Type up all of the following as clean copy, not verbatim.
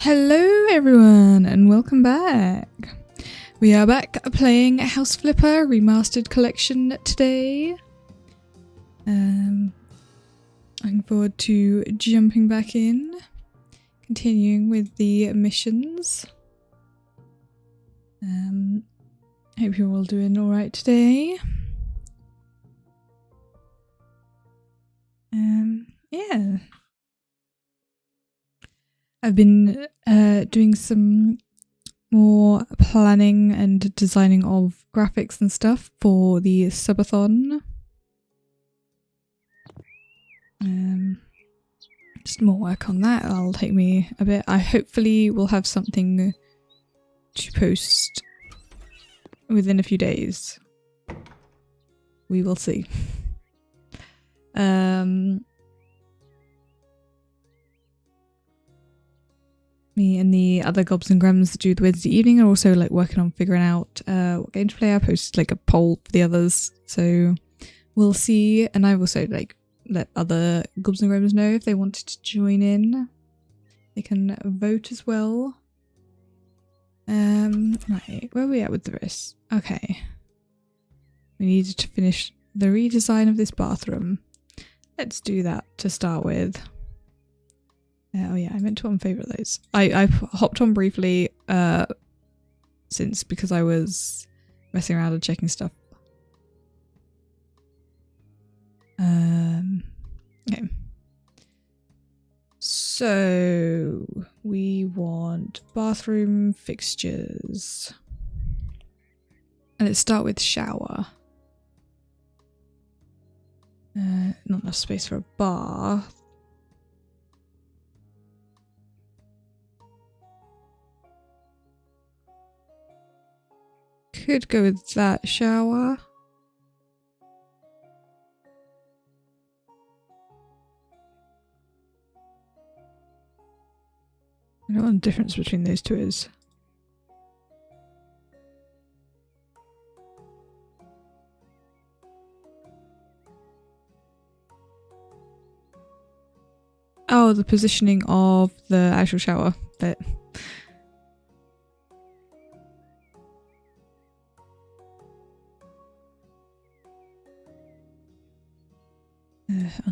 Hello everyone and welcome back. We are back playing House Flipper Remastered Collection today. Looking forward to jumping back in, continuing with the missions. Hope you're all doing alright today. Yeah. I've been doing some more planning and designing of graphics and stuff for the subathon. Just more work on that. That'll take me a bit. I hopefully will have something to post within a few days. We will see. Me and the other Gobs and Grems that do the Wednesday evening are also like working on figuring out what game to play. I posted like a poll for the others, so we'll see. And I've also like let other Gobs and Grems know if they wanted to join in. They can vote as well. Right, where are we at with this? Okay. We needed to finish the redesign of this bathroom. Let's do that to start with. Oh yeah, I meant to unfavourite those. I hopped on briefly because I was messing around and checking stuff. Okay. So we want bathroom fixtures. And let's start with shower. Not enough space for a bath. Could go with that shower. I don't know what the difference between those two is. Oh, the positioning of the actual shower bit.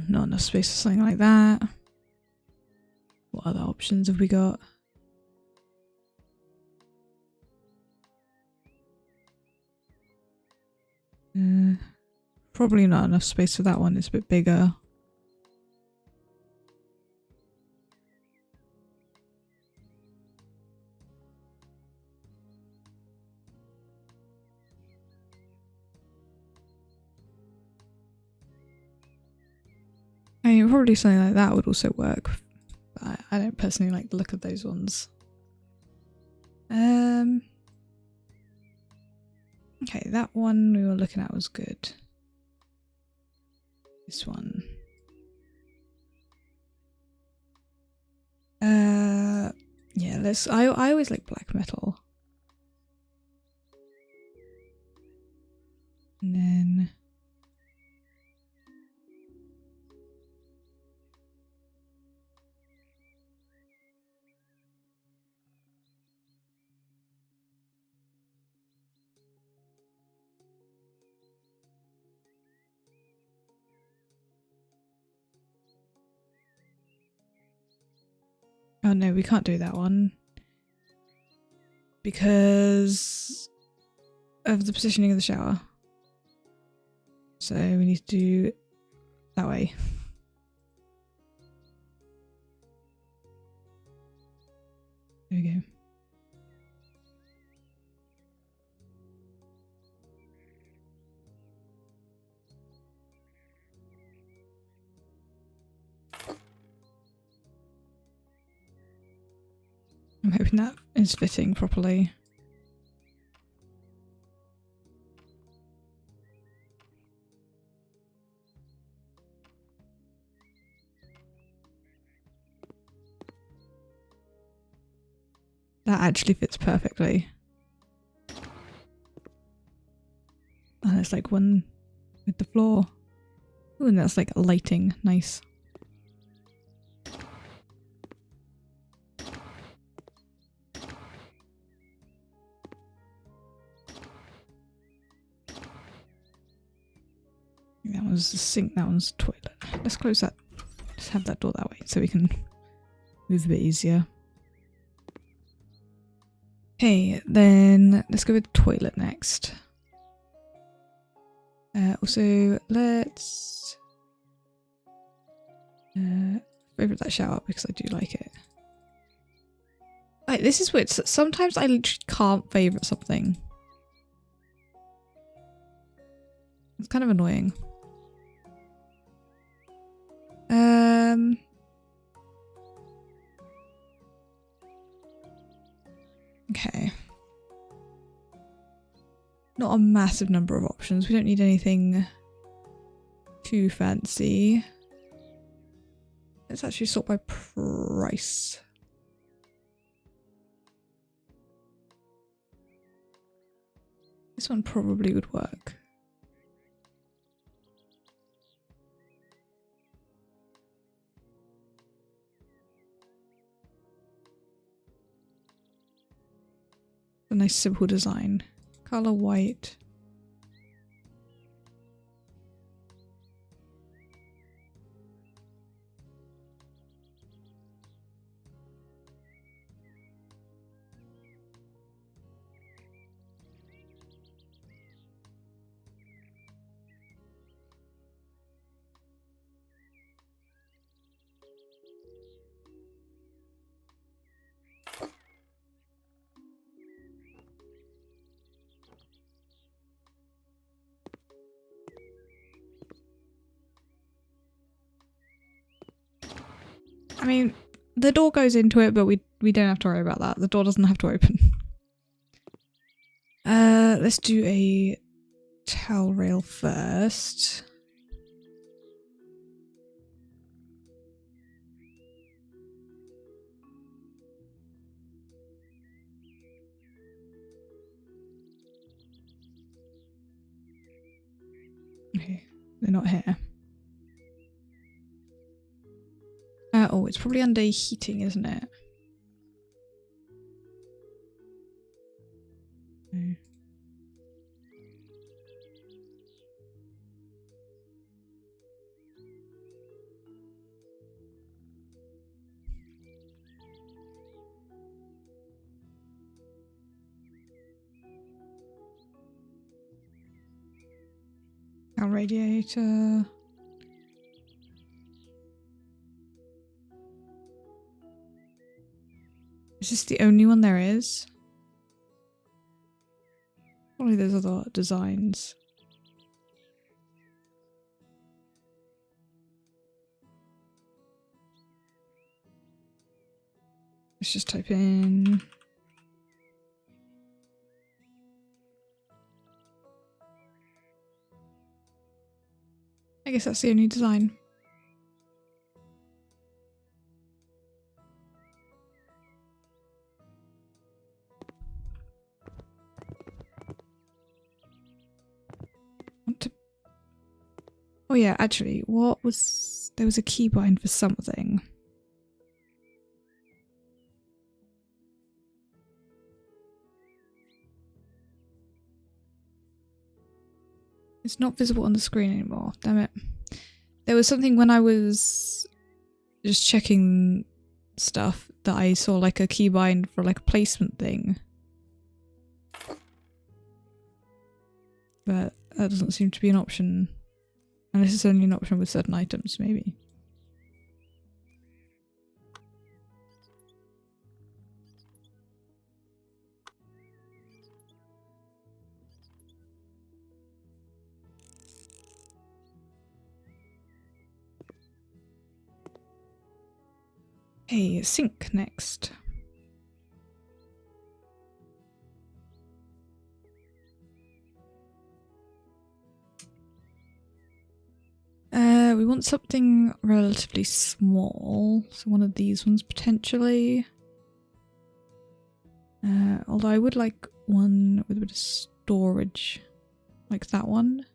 Not enough space for something like that. What other options have we got? Probably not enough space for that one. It's a bit bigger. I mean, probably something like that would also work, but I don't personally like the look of those ones. Okay, that one we were looking at was good. This one. Yeah, I always like black metal. And then oh no, we can't do that one because of the positioning of the shower. So we need to do that way. There we go. I'm hoping that is fitting properly. That actually fits perfectly. And there's like one with the floor. Ooh, and that's like lighting. Nice. That one's the sink, that one's the toilet. Let's close that. Let's have that door that way so we can move a bit easier. Okay, then let's go with the toilet next. Also, let's favorite that shower because I do like it. Like, this is weird. Sometimes I literally can't favorite something. It's kind of annoying. Okay. Not a massive number of options. We don't need anything too fancy. Let's actually sort by price. This one probably would work. A nice simple design. Color white. I mean, the door goes into it, but we don't have to worry about that. The door doesn't have to open. Let's do a towel rail first. Okay, they're not here. Oh, it's probably under heating, isn't it? Mm. Our radiator. Is this the only one there is? Probably there's other designs. Let's just type in. I guess that's the only design. Oh yeah, actually, there was a keybind for something. It's not visible on the screen anymore, damn it. There was something when I was just checking stuff that I saw like a keybind for like a placement thing. But that doesn't seem to be an option. Unless it's only an option with certain items, maybe. Okay, sink next. We want something relatively small, so one of these ones potentially. Although I would like one with a bit of storage, like that one.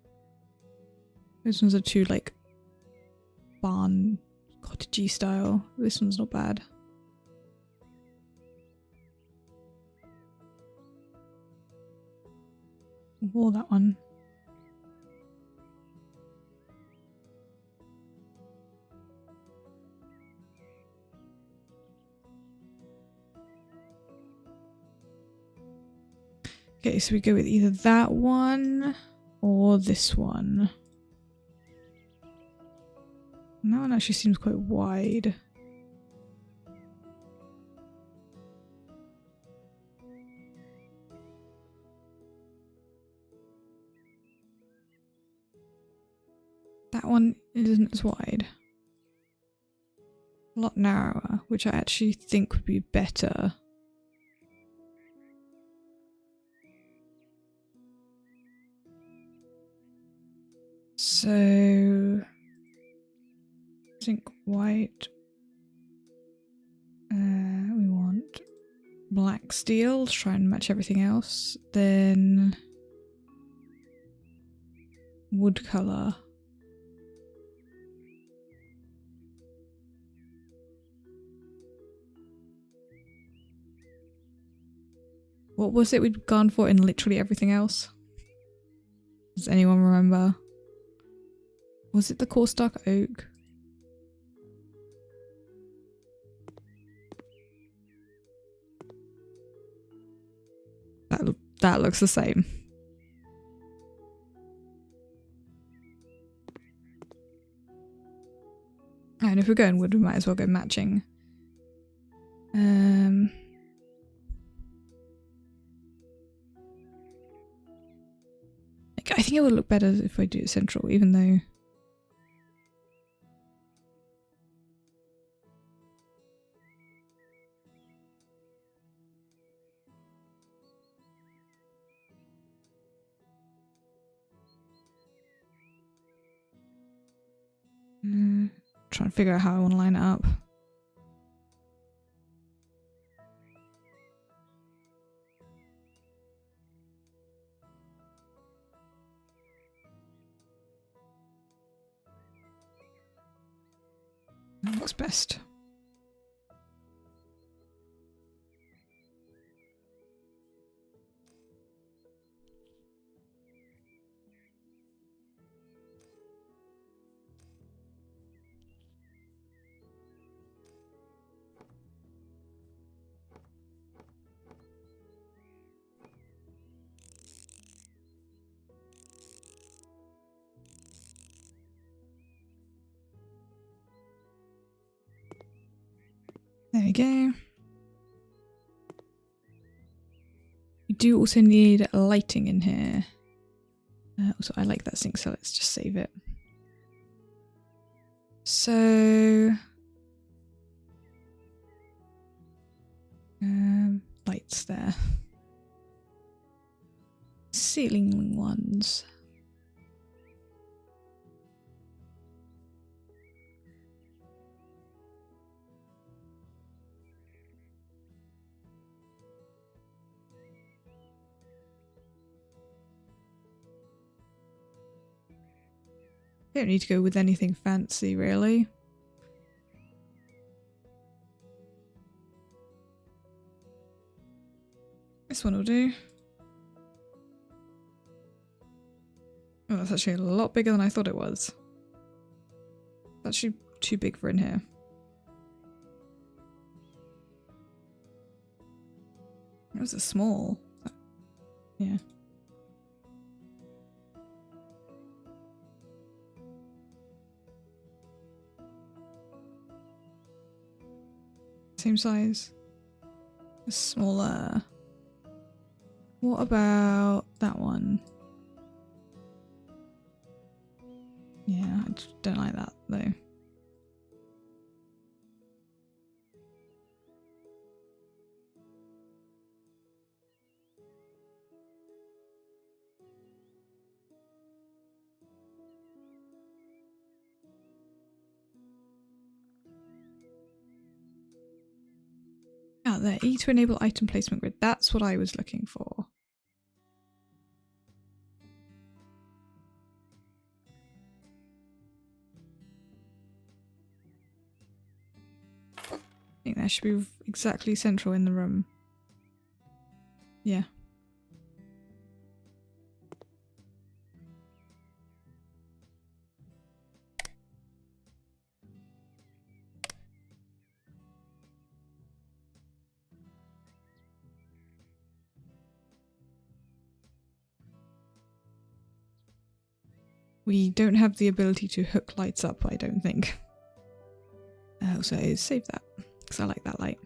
Those ones are too like barn cottagey style. This one's not bad. Or that one. Okay, so we go with either that one or this one. That one actually seems quite wide. That one isn't as wide. A lot narrower, which I actually think would be better. So, I think white. We want black steel to try and match everything else. Then wood color. What was it we'd gone for in literally everything else? Does anyone remember? Was it the coarse dark oak? That looks the same. And if we're going wood, we might as well go matching. I think it would look better if I do it central, even though... trying to figure out how I want to line it up. That looks best. There we go. We do also need lighting in here. Also, I like that sink, so let's just save it. So... lights there. Ceiling ones. Don't need to go with anything fancy, really. This one will do. Oh, that's actually a lot bigger than I thought it was. It's actually too big for in here. It was a small. Yeah. Same size. Smaller. What about that one? Yeah, I just don't like that though. Ah, there. E to enable item placement grid. That's what I was looking for. I think that should be exactly central in the room. Yeah. We don't have the ability to hook lights up, I don't think. So save that, because I like that light.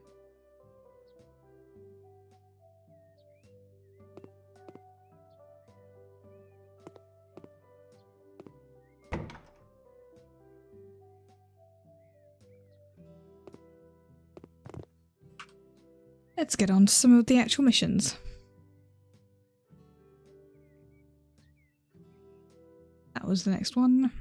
Let's get on to some of the actual missions. That was the next one.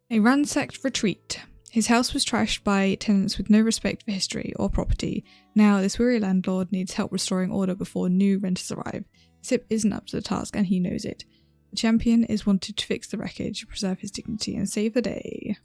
A ransacked retreat. His house was trashed by tenants with no respect for history or property. Now, this weary landlord needs help restoring order before new renters arrive. Sip isn't up to the task and he knows it. The champion is wanted to fix the wreckage, preserve his dignity, and save the day.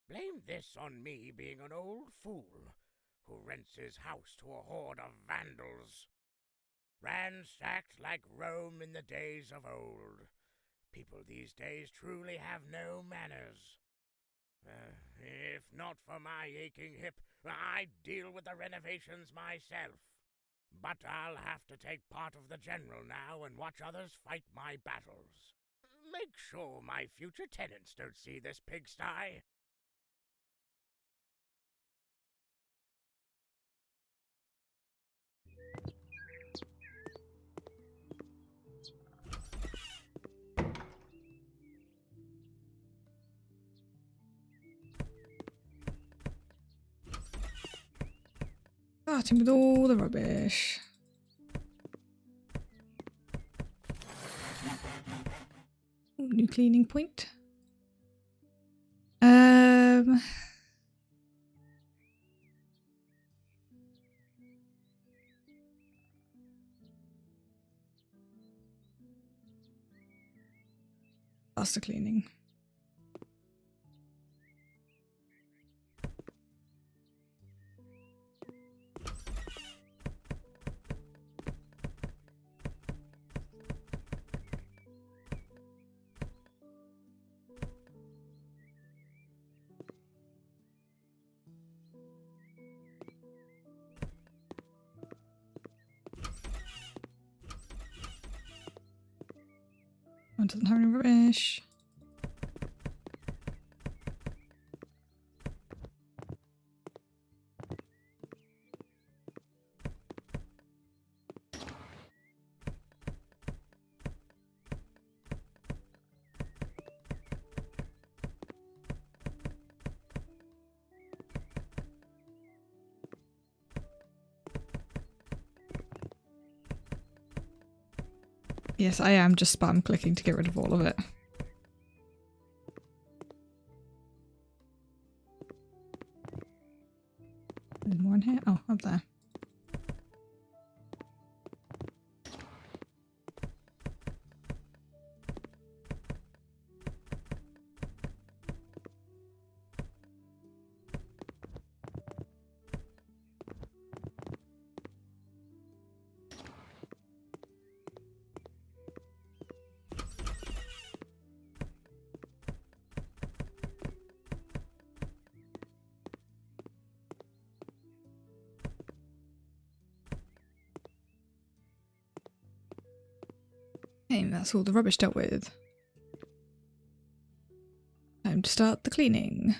Blame this on me being an old fool who rents his house to a horde of vandals. Ransacked like Rome in the days of old. People these days truly have no manners. If not for my aching hip, I'd deal with the renovations myself. But I'll have to take part of the general now and watch others fight my battles. Make sure my future tenants don't see this pigsty. Starting with all the rubbish. Ooh, new cleaning point. Faster cleaning. One doesn't have any rubbish. Yes, I am just spam clicking to get rid of all of it. There's more in here? Oh, up there. Okay, that's all the rubbish dealt with. Time to start the cleaning.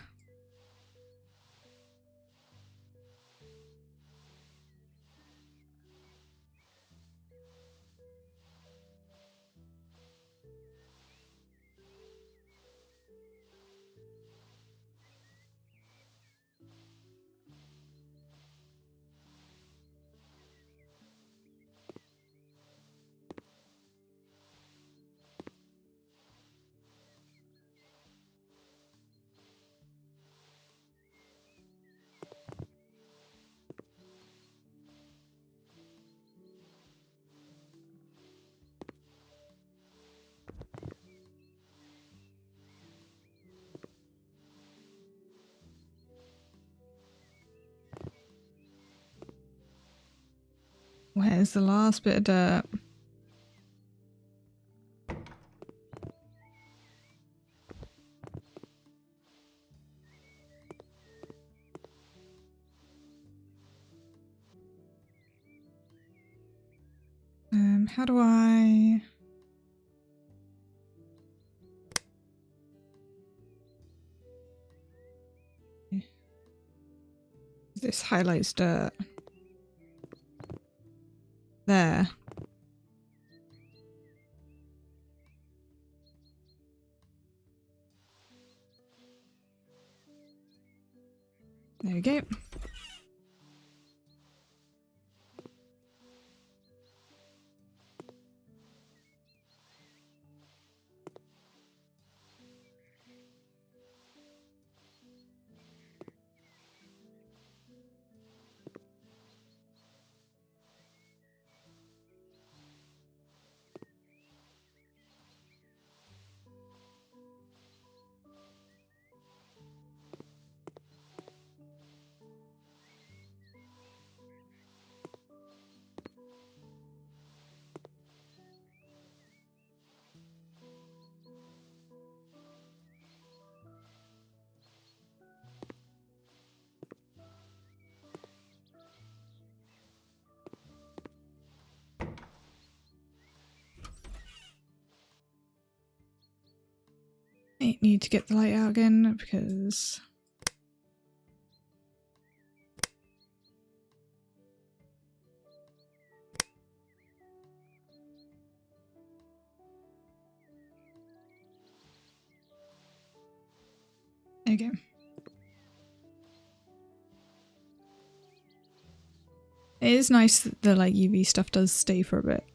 There's the last bit of dirt. How do I... This highlights dirt. There. There we go. I need to get the light out again because... There we go. It is nice that the like UV stuff does stay for a bit.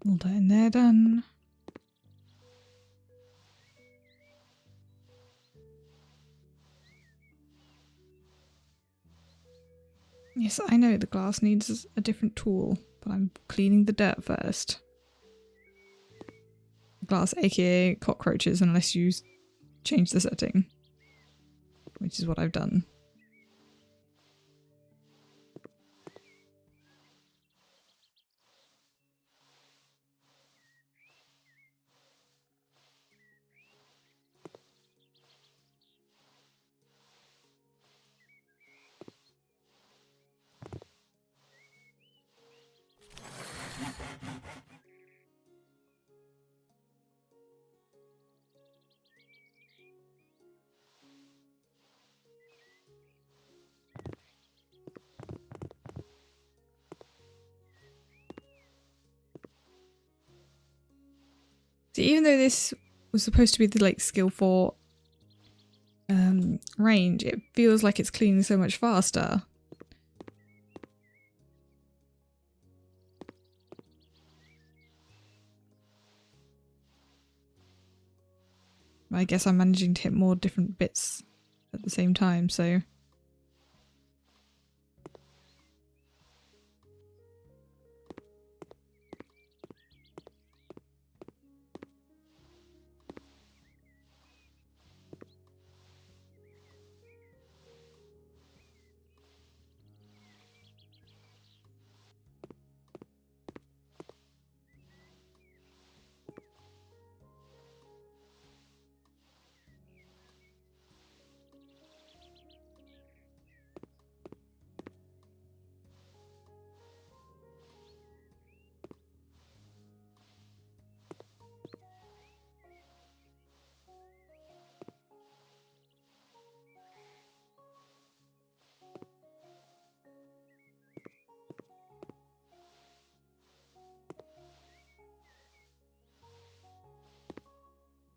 All that in there done. Yes, I know the glass needs a different tool, but I'm cleaning the dirt first. Glass, aka cockroaches, unless you change the setting, which is what I've done. So even though this was supposed to be the like skill 4 range, it feels like it's cleaning so much faster. I guess I'm managing to hit more different bits at the same time, so...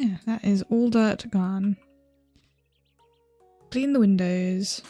Yeah, that is all dirt gone. Clean the windows.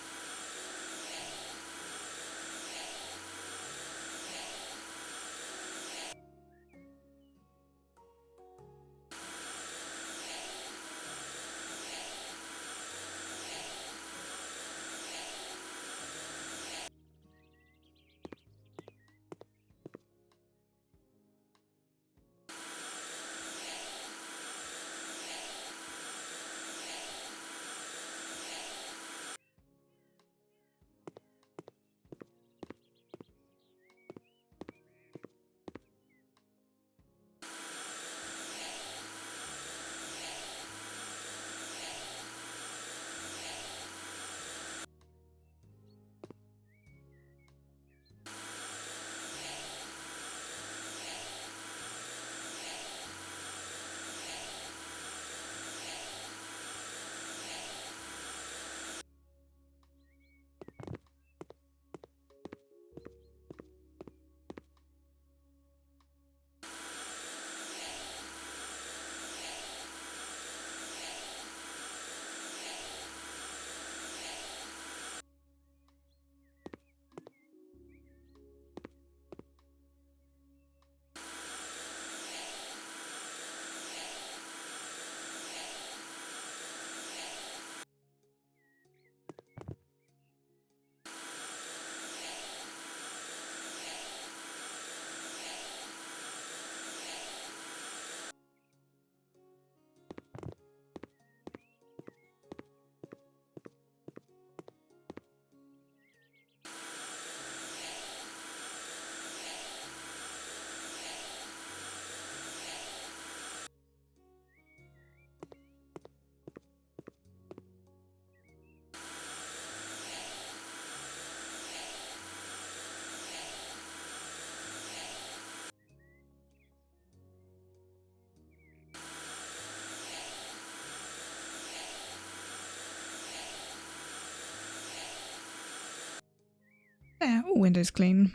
There, all windows clean.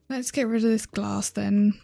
Let's get rid of this glass then.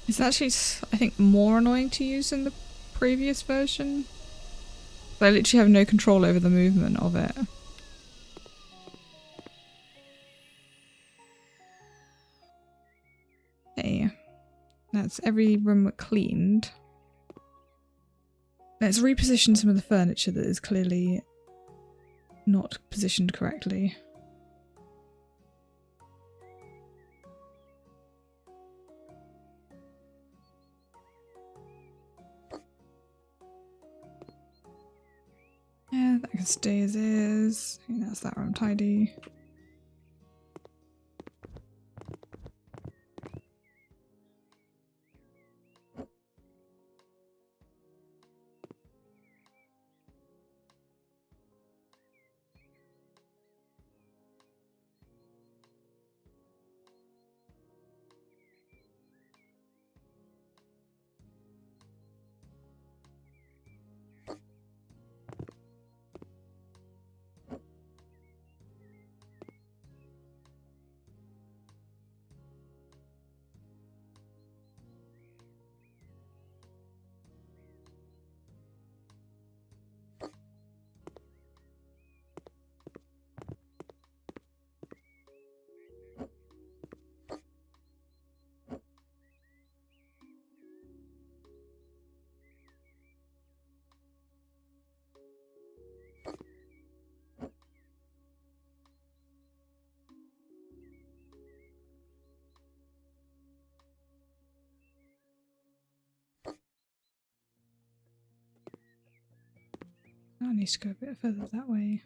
It's actually, I think, more annoying to use than the previous version. But I literally have no control over the movement of it. Okay, that's every room cleaned. Let's reposition some of the furniture that is clearly not positioned correctly. Yeah, that can stay as is. I think that's that room tidy. I need to go a bit further that way.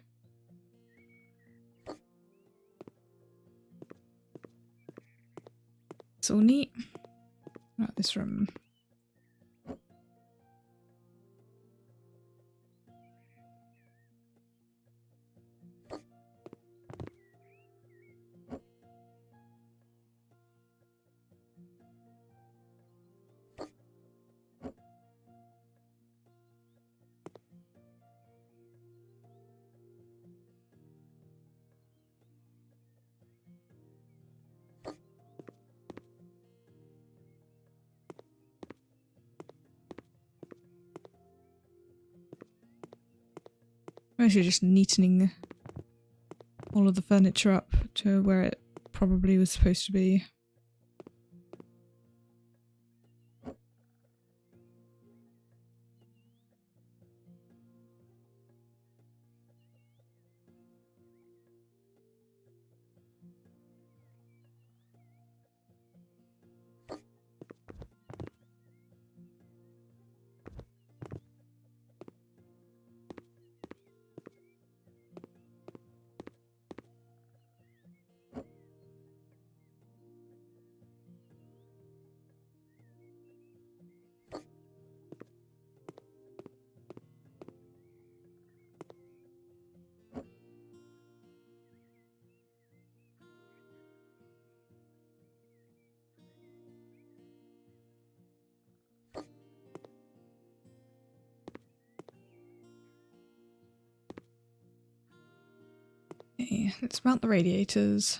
It's all neat. Right, this room. I'm actually just neatening all of the furniture up to where it probably was supposed to be. Okay, let's mount the radiators.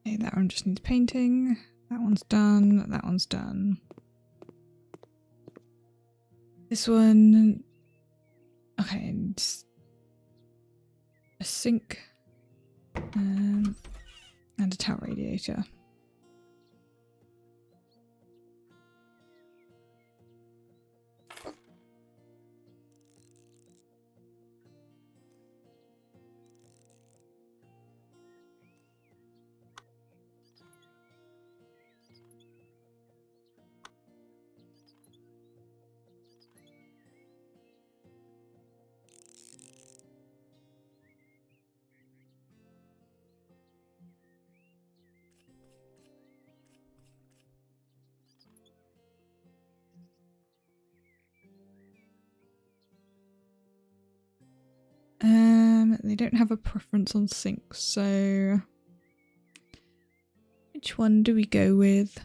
Okay, that one just needs painting. That one's done. That one's done. This one... Okay, it's a sink and a towel radiator. They don't have a preference on sinks, so which one do we go with?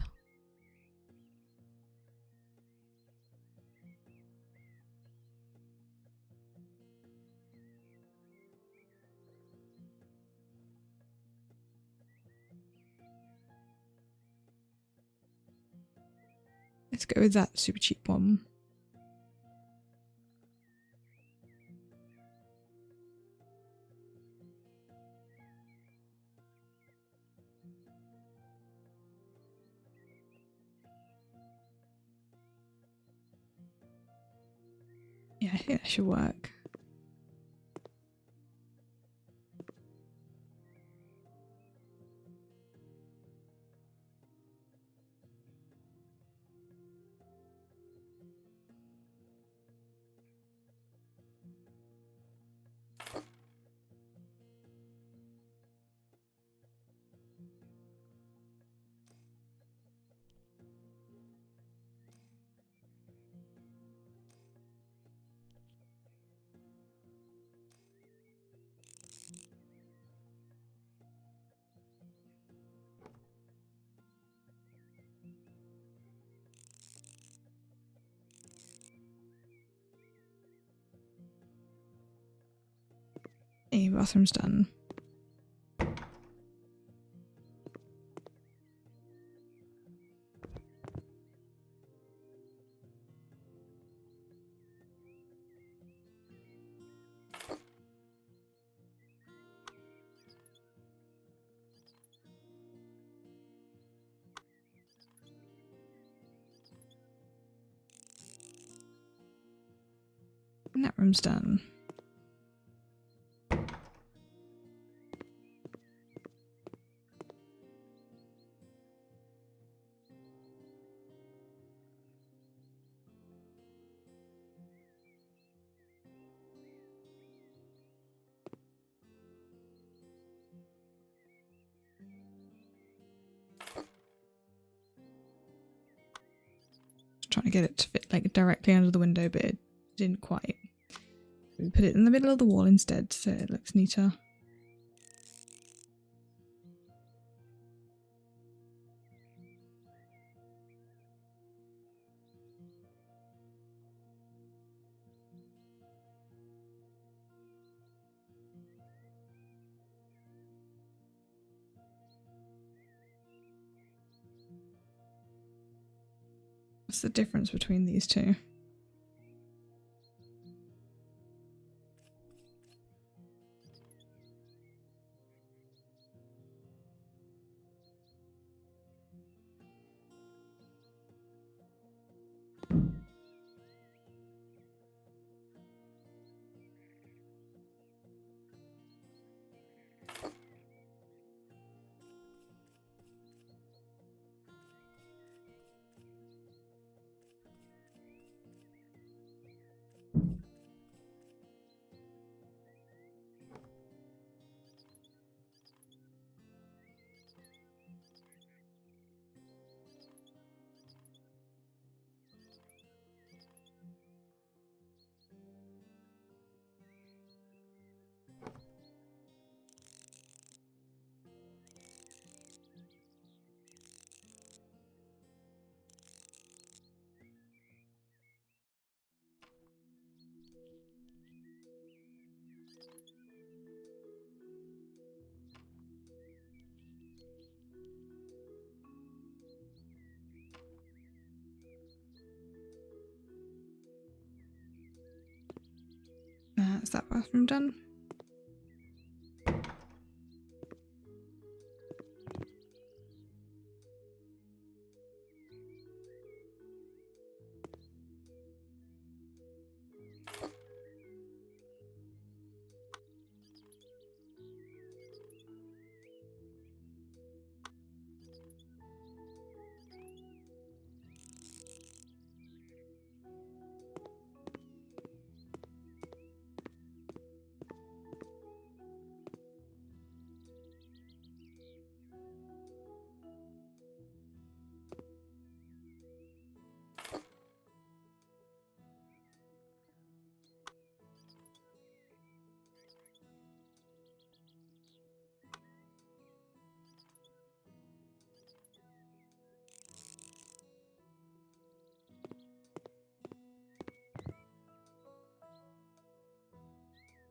Let's go with that super cheap one. Yeah, I think that should work. Hey, bathroom's done. And that room's done. Trying to get it to fit like directly under the window, but it didn't quite. We put it in the middle of the wall instead, so it looks neater. What's the difference between these two? Is that bathroom done?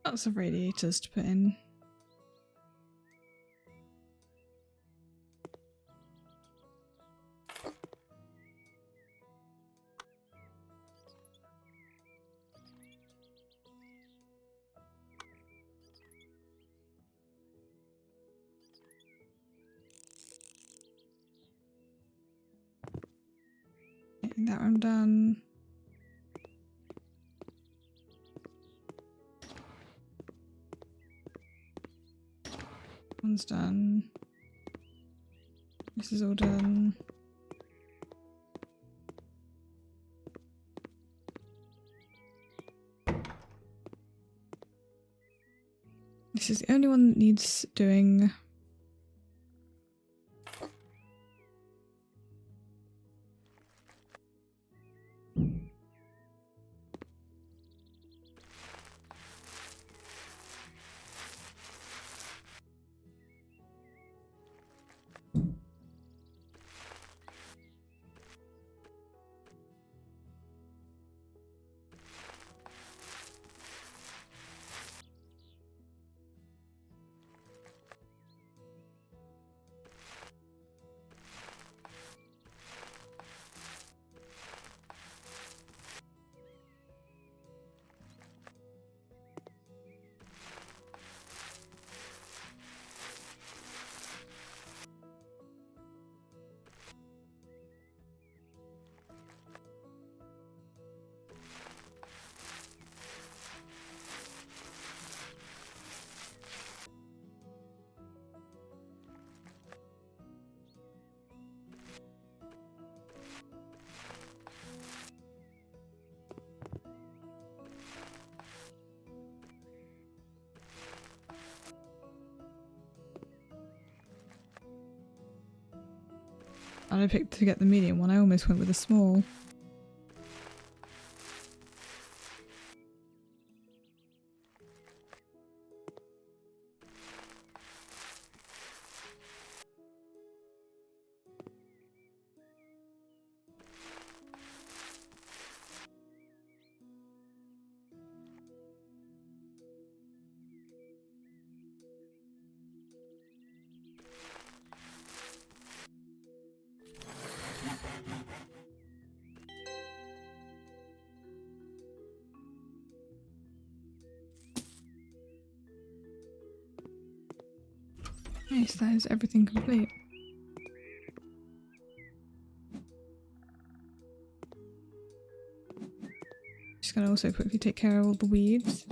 Lots of radiators to put in. Getting that one done. One's done. This is all done. This is the only one that needs doing. I picked to get the medium one. I almost went with a small. Nice, that is everything complete. Just gonna also quickly take care of all the weeds.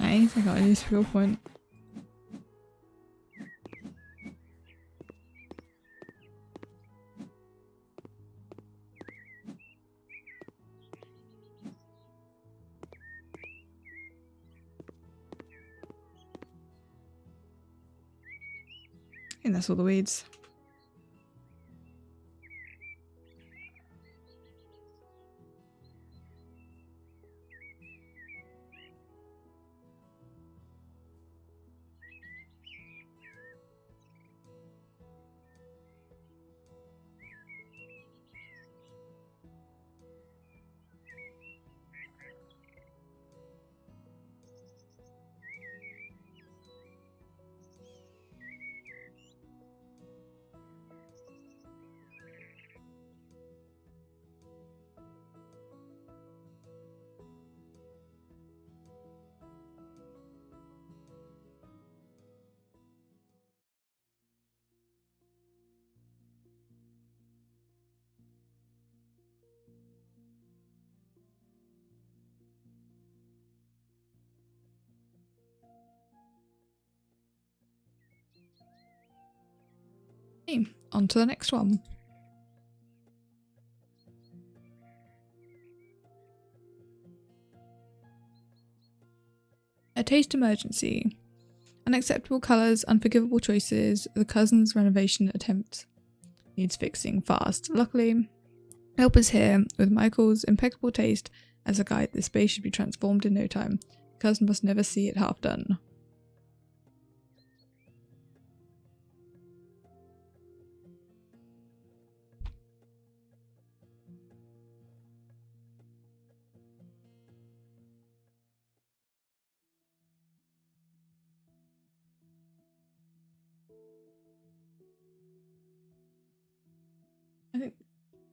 Nice, I got a new skill point. And that's all the weeds. Okay, on to the next one. A taste emergency. Unacceptable colours, unforgivable choices, the cousin's renovation attempt needs fixing fast. Luckily, help is here. With Michael's impeccable taste as a guide, this space should be transformed in no time. The cousin must never see it half done.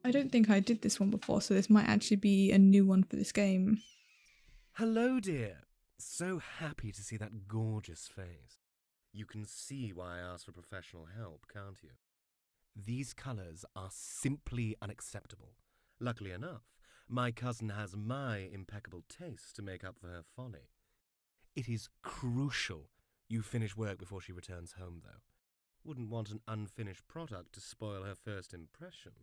I don't think I did this one before, so this might actually be a new one for this game. Hello, dear. So happy to see that gorgeous face. You can see why I asked for professional help, can't you? These colours are simply unacceptable. Luckily enough, my cousin has my impeccable taste to make up for her folly. It is crucial You finish work before she returns home, though. Wouldn't want an unfinished product to spoil her first impression.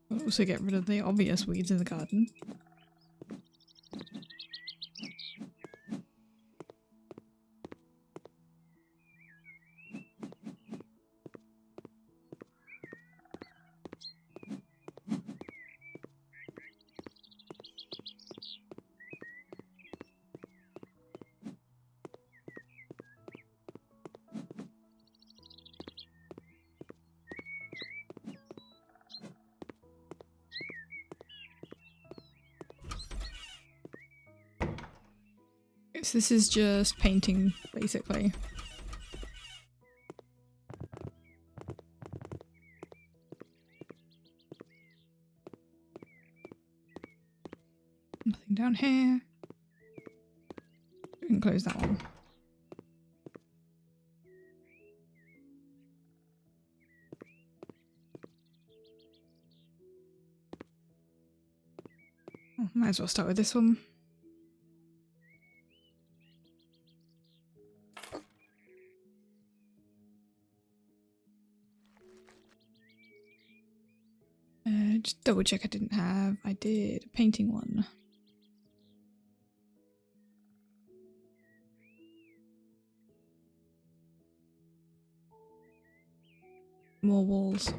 We'll also get rid of the obvious weeds in the garden. So this is just painting, basically. Nothing down here. We can close that one. Oh, might as well start with this one. Just double check I didn't have. I did a painting one. More walls.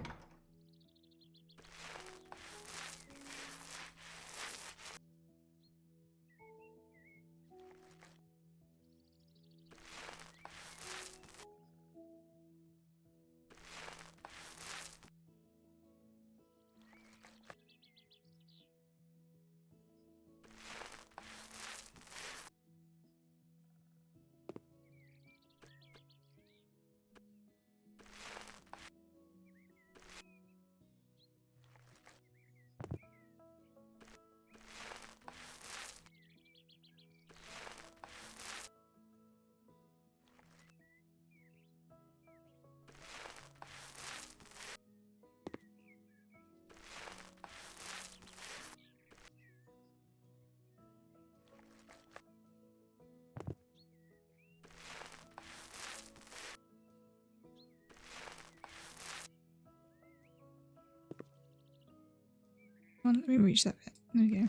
Come on, let me reach that bit. There we go.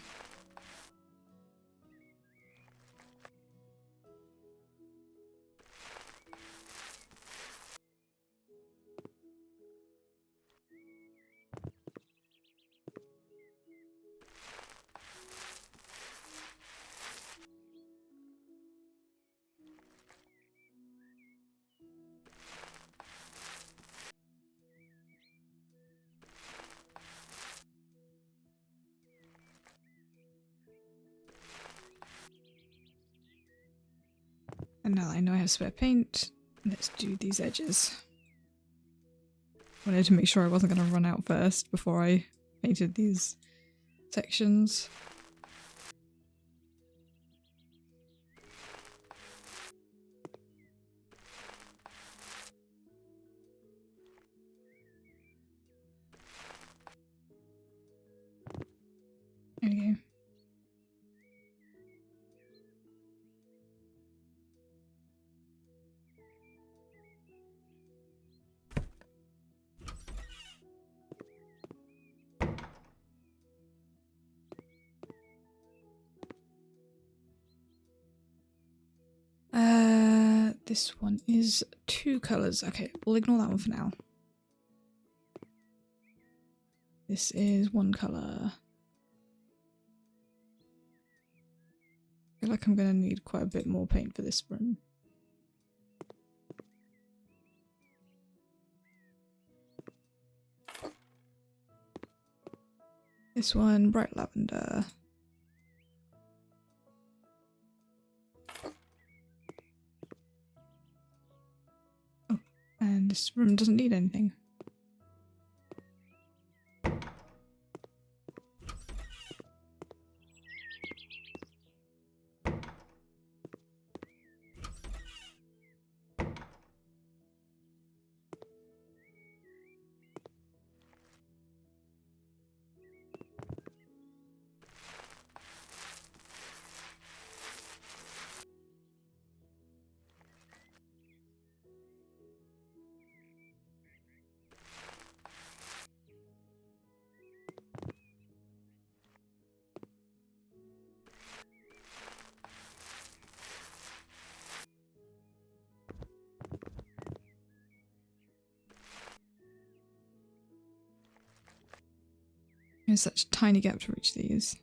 And now that I know I have spare paint, let's do these edges. Wanted to make sure I wasn't going to run out first before I painted these sections. There we go. This one is 2 colours. Okay, we'll ignore that one for now. This is 1 colour. I feel like I'm going to need quite a bit more paint for this room. This one, bright lavender. Oh, and this room doesn't need anything. There's such a tiny gap to reach these.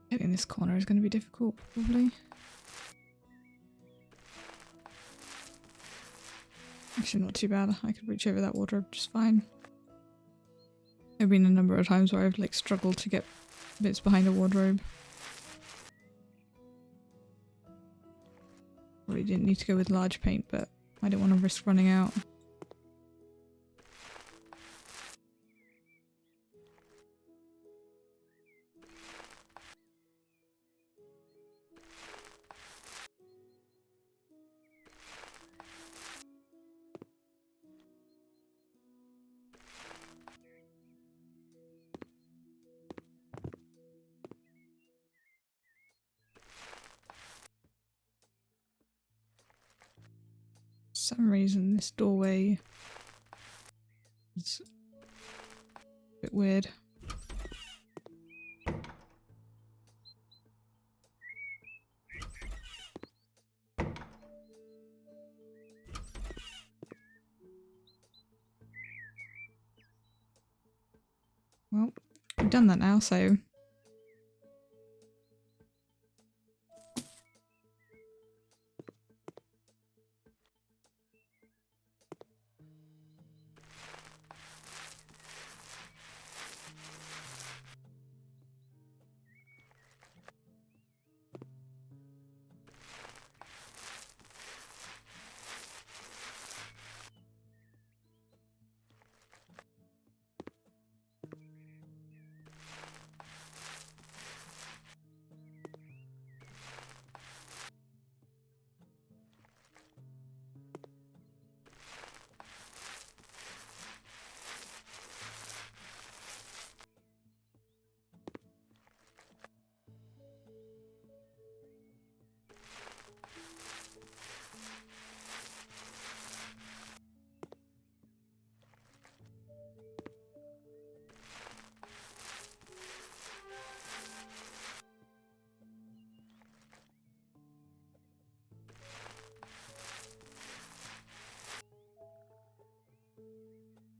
Getting this corner is going to be difficult, probably. Actually, not too bad. I could reach over that wardrobe just fine. There have been a number of times where I've like struggled to get bits behind a wardrobe. Probably didn't need to go with large paint, but I don't want to risk running out. For some reason this doorway is a bit weird. Well, we've done that now, so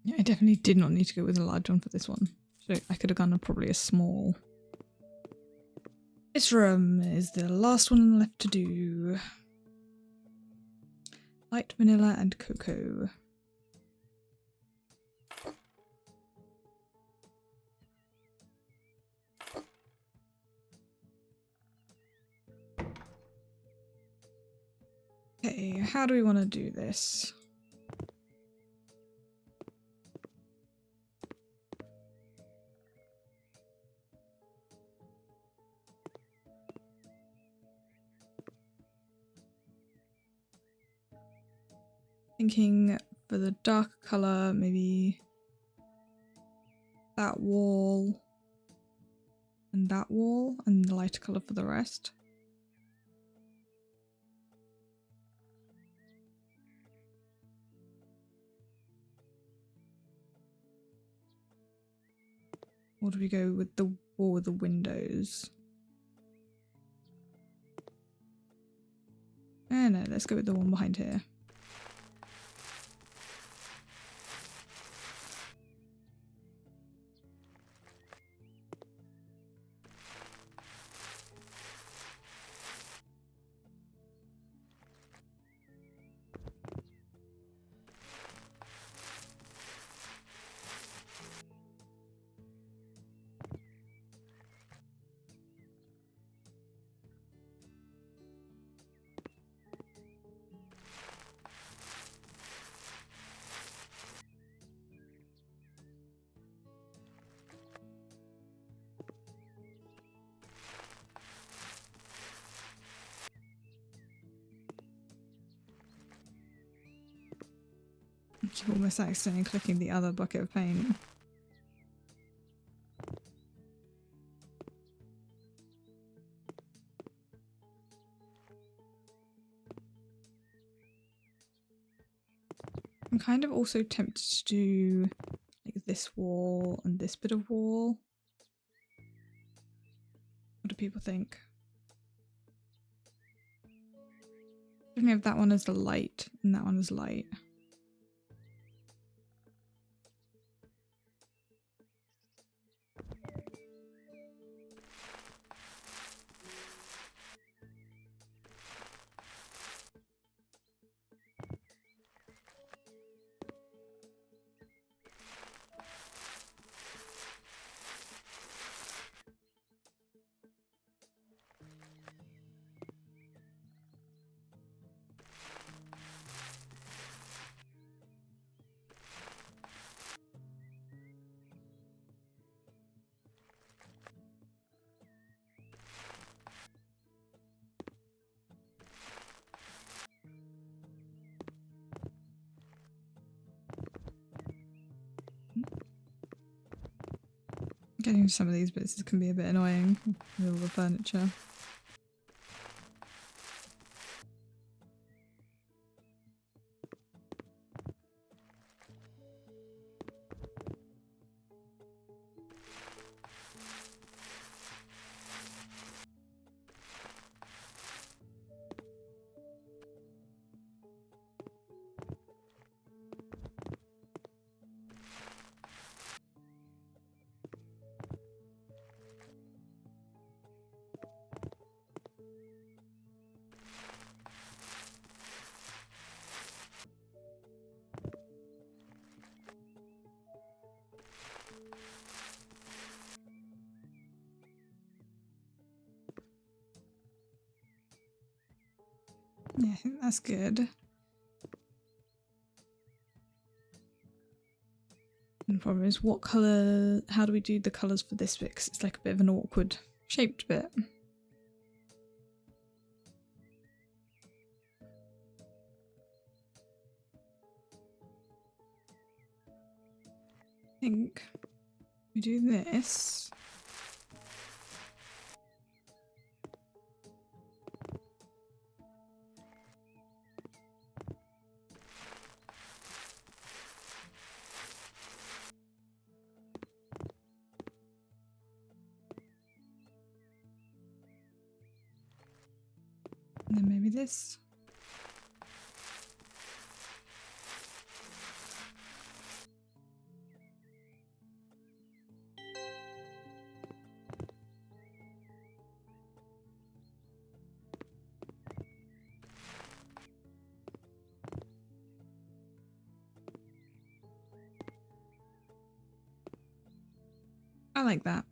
yeah, I definitely did not need to go with a large one for this one. So I could have gone probably a small. This room is the last one left to do. Light vanilla and cocoa. Okay, how do we want to do this? Thinking for the dark colour, maybe that wall and that wall, and the lighter colour for the rest. Or do we go with the wall with the windows? No, let's go with the one behind here. keep almost accidentally clicking the other bucket of paint. I'm kind of also tempted to do like this wall and this bit of wall. What do people think? Definitely have that one as the light and that one as light. Getting to some of these bits can be a bit annoying with all the furniture. Yeah, I think that's good. And the problem is what colour, how do we do the colours for this bit? 'Cause it's like a bit of an awkward shaped bit. I think we do this. And then maybe this. I like that.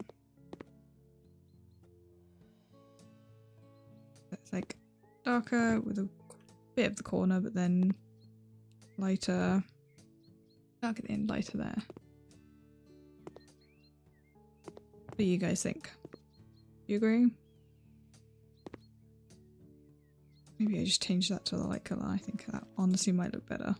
It's like darker with a bit of the corner, but then lighter. Dark at the end, lighter there. What do you guys think? You agree? Maybe I just change that to the light colour. I think that honestly might look better.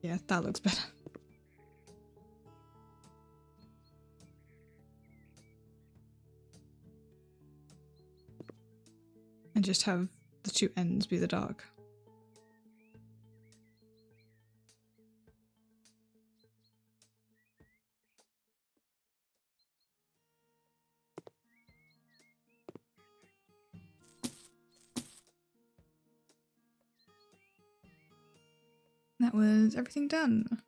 Yeah, that looks better. And just have the two ends be the dark. That was everything done.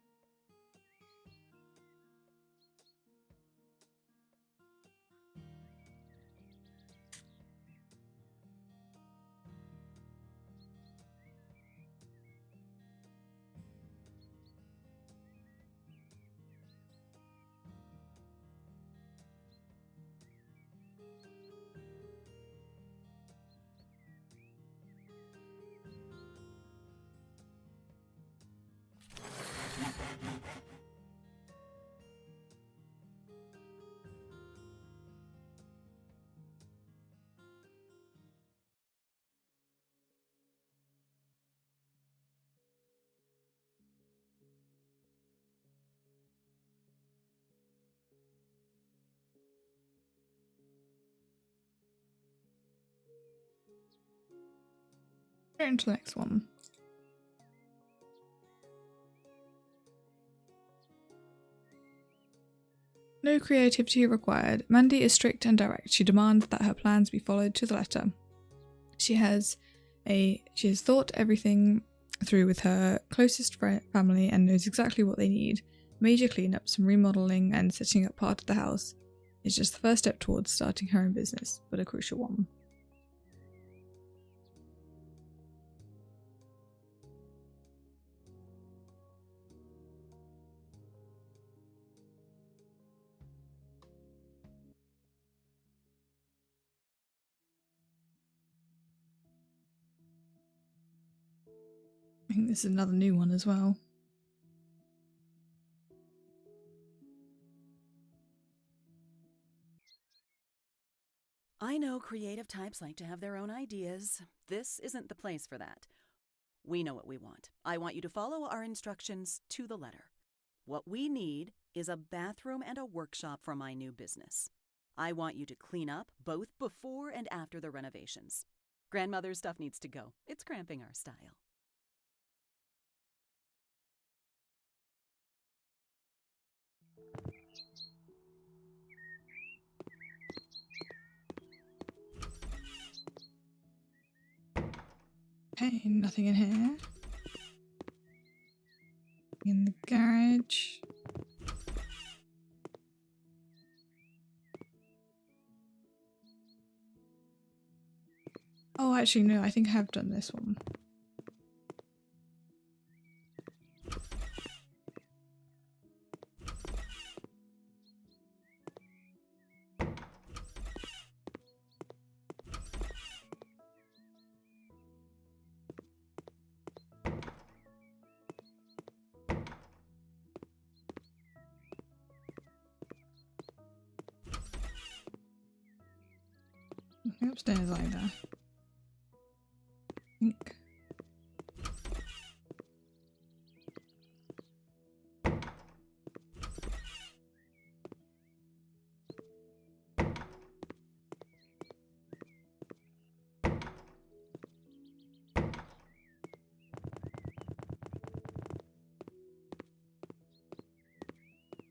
Straight into the next one. No creativity required. Mandy is strict and direct. She demands that her plans be followed to the letter. She has thought everything through with her closest family and knows exactly what they need. Major cleanup, some remodeling, and setting up part of the house is just the first step towards starting her own business, but a crucial one. I think this is another new one as well. I know creative types like to have their own ideas. This isn't the place for that. We know what we want. I want you to follow our instructions to the letter. What we need is a bathroom and a workshop for my new business. I want you to clean up both before and after the renovations. Grandmother's stuff needs to go. It's cramping our style. Okay, nothing in here. In the garage. Oh, actually, no, I think I have done this one. Nothing upstairs either. I think.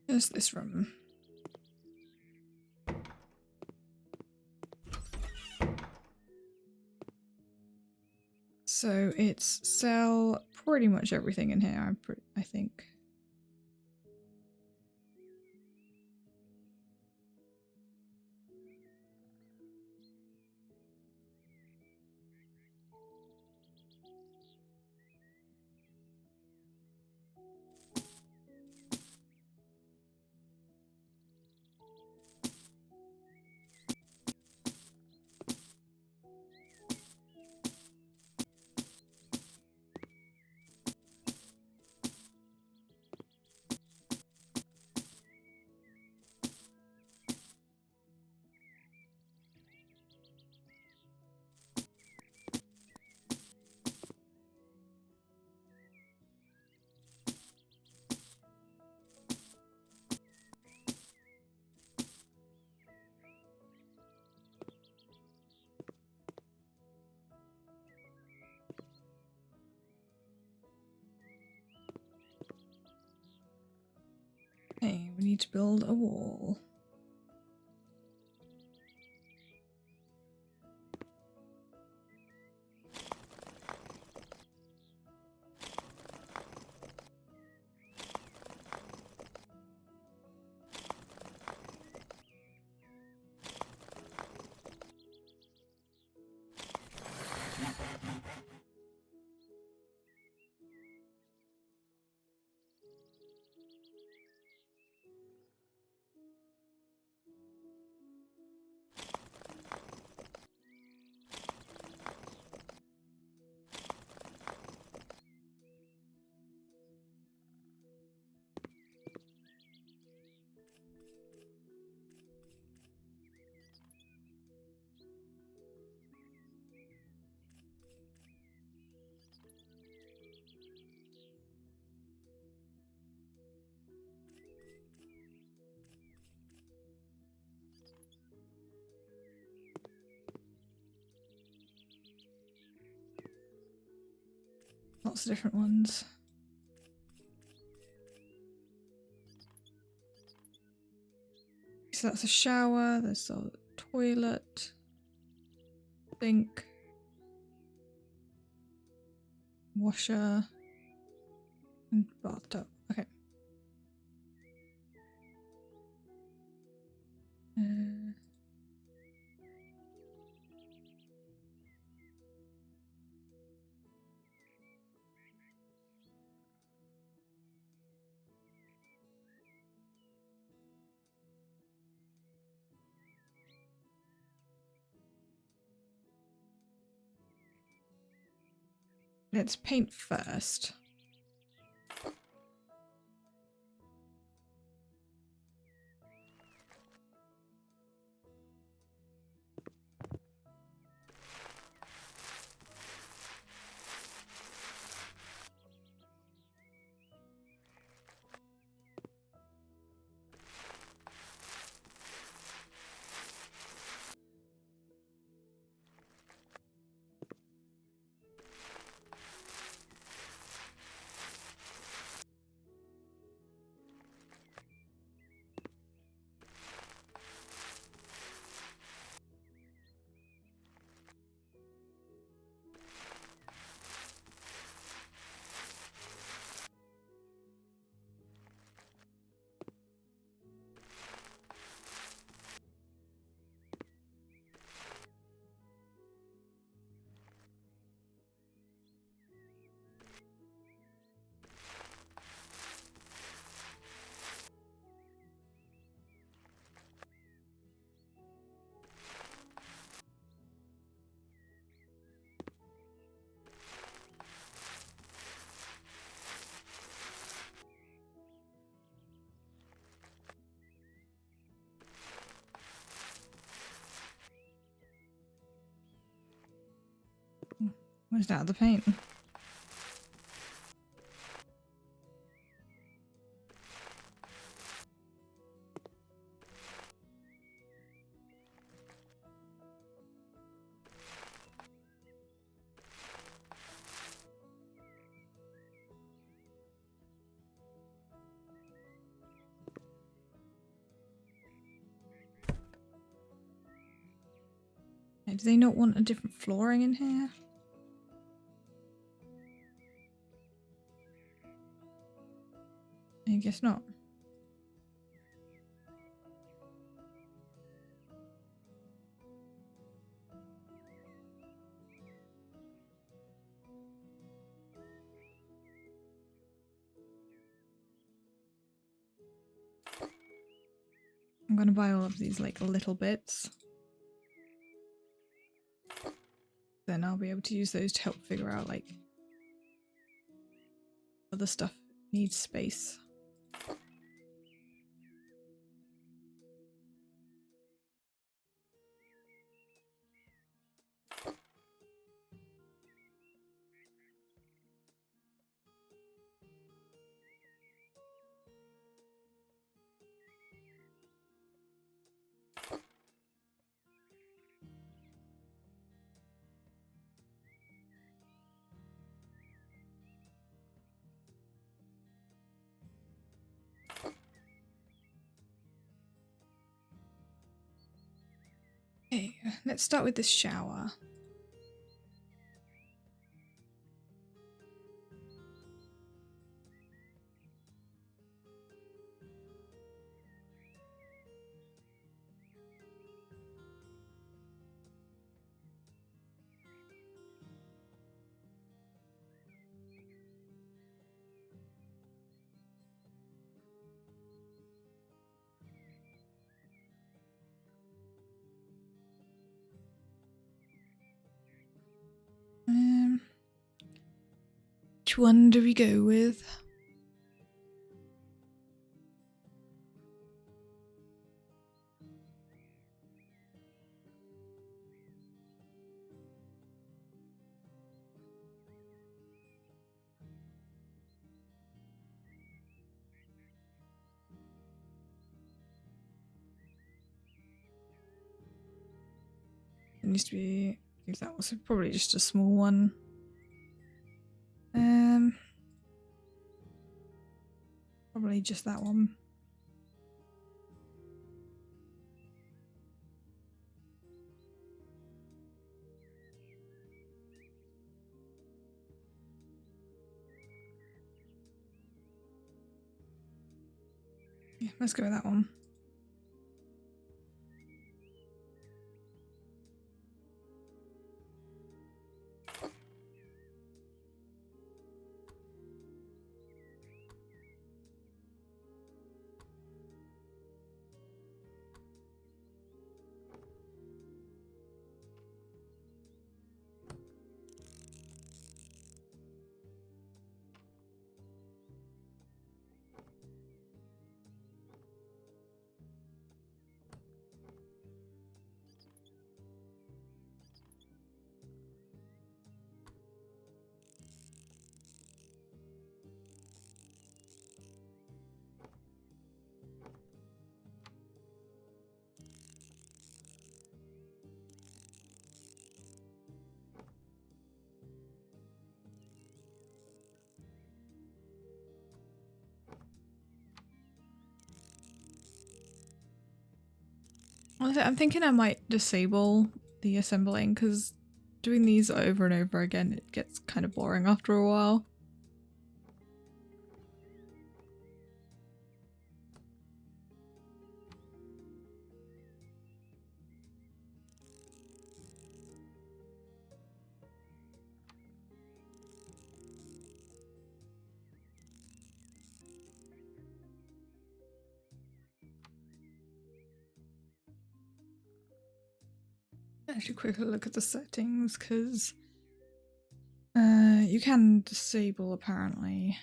Just this room. So it's sell pretty much everything in here, I think. Okay, we need to build a wall. Lots of different ones. So that's a shower, there's a toilet, sink, washer, and bathtub. Okay. Let's paint first. Where's that other paint? Do they not want a different flooring in here? I guess not. I'm gonna buy all of these like little bits. Then I'll be able to use those to help figure out like other stuff needs space. Okay, let's start with this shower. Which one do we go with? It needs to be, I think that was probably just a small one. Probably just that one. Yeah, let's go with that one. Honestly, I'm thinking I might disable the assembling because doing these over and over again, it gets kind of boring after a while. Actually, quickly look at the settings because you can disable apparently.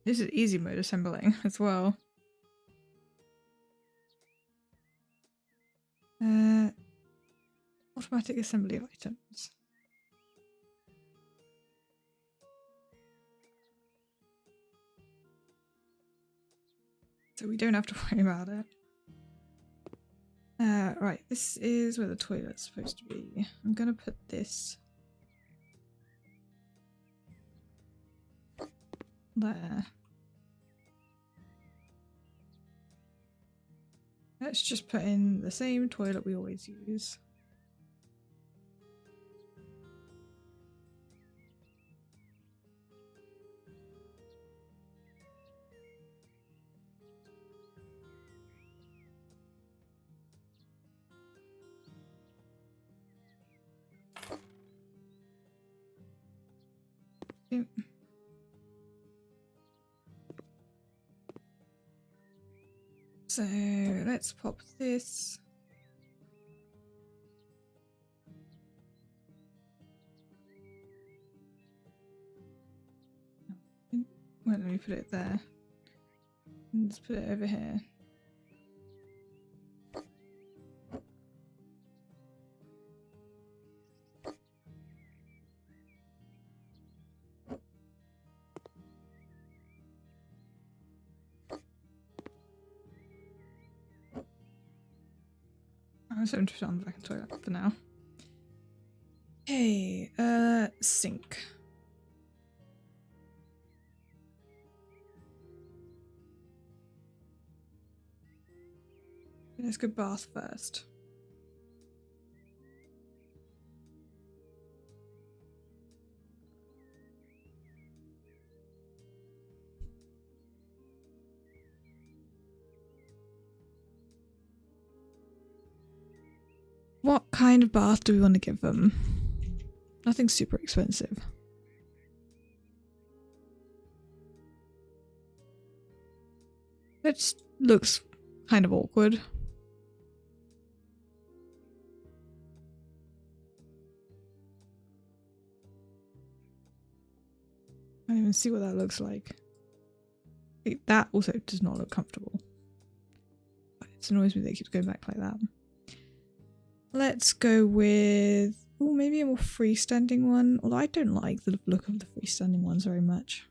This is easy mode assembling as well. Automatic assembly of items. So we don't have to worry about it. Right, this is where the toilet's supposed to be. I'm gonna put this there. Let's just put in the same toilet we always use. Yep. So let's pop this. Well, let me put it there. Let's put it over here. I'm just going to put it on the back of the toilet for now. Okay, sink. Let's go bath first. What kind of bath do we want to give them? Nothing super expensive. It just looks kind of awkward. I don't even see what that looks like. That also does not look comfortable. It annoys me that it keeps going back like that. Let's go with Oh, maybe a more freestanding one. Although I don't like the look of the freestanding ones very much.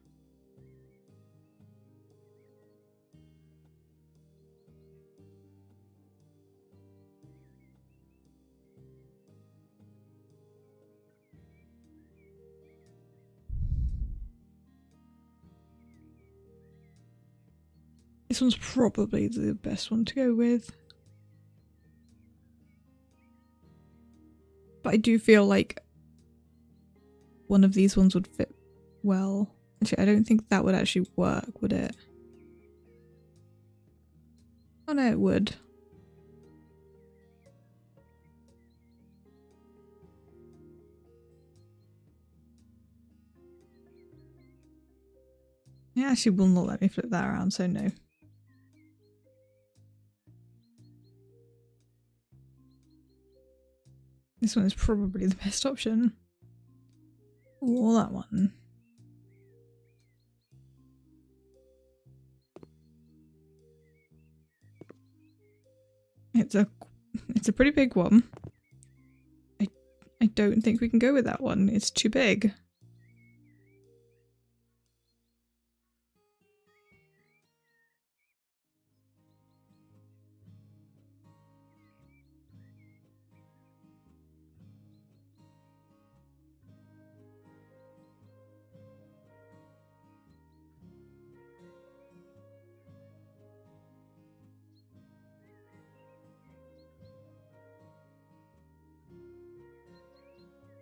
This one's probably the best one to go with. But I do feel like one of these ones would fit well. Actually, I don't think that would actually work, would it? Oh no, it would. It actually will not let me flip that around, so no. This one is probably the best option. Or that one. It's a pretty big one. I don't think we can go with that one. It's too big.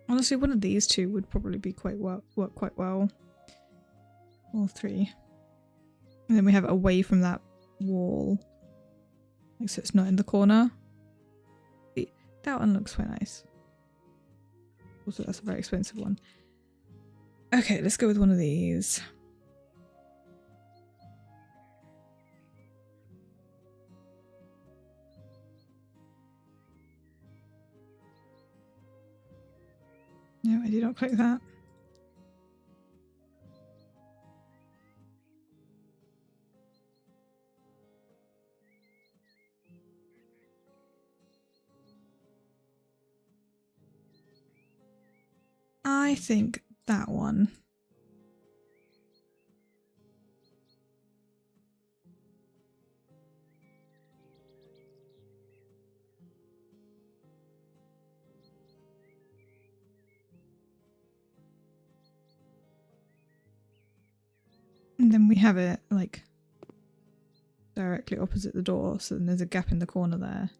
Honestly, one of these two would probably be work quite well. All three. And then we have it away from that wall. Like, so it's not in the corner. That one looks quite nice. Also, that's a very expensive one. Okay, let's go with one of these. No, I did not click that. I think that one. And then we have it like directly opposite the door, so then there's a gap in the corner there.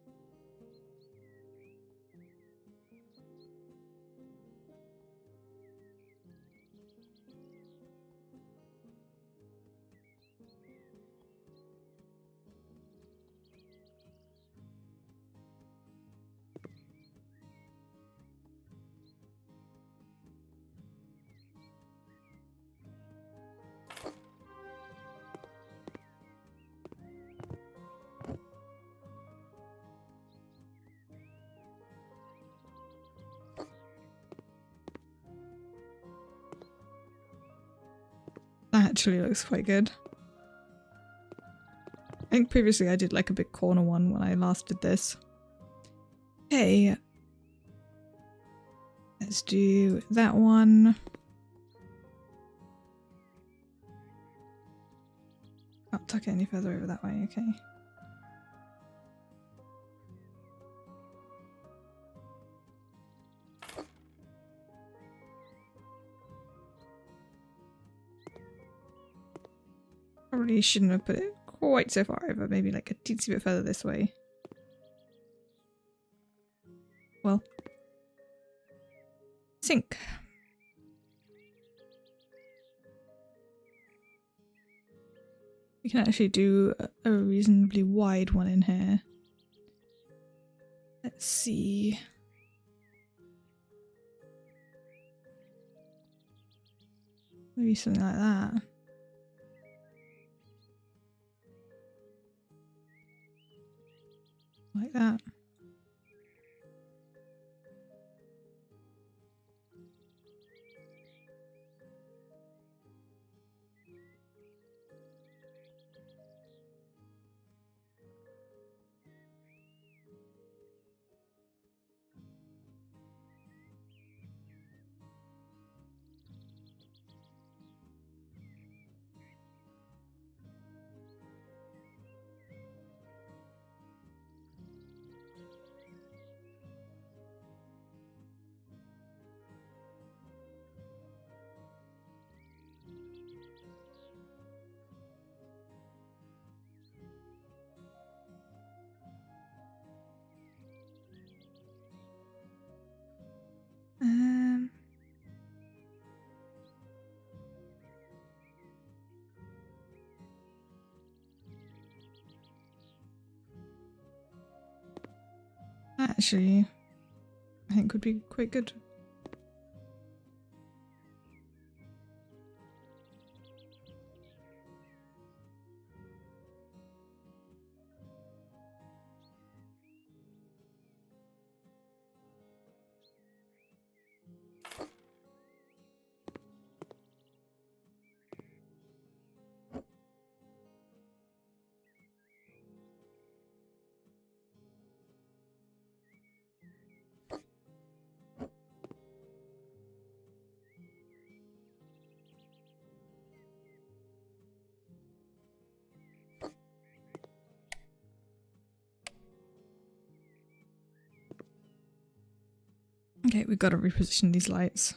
That actually looks quite good. I think previously I did like a big corner one when I last did this. Okay. Let's do that one. Can't tuck it any further over that way, okay. Probably shouldn't have put it quite so far over, maybe like a teensy bit further this way. Well. Sink. We can actually do a reasonably wide one in here. Let's see. Maybe something like that. Like that. actually, I think would be quite good. Okay, we've got to reposition these lights.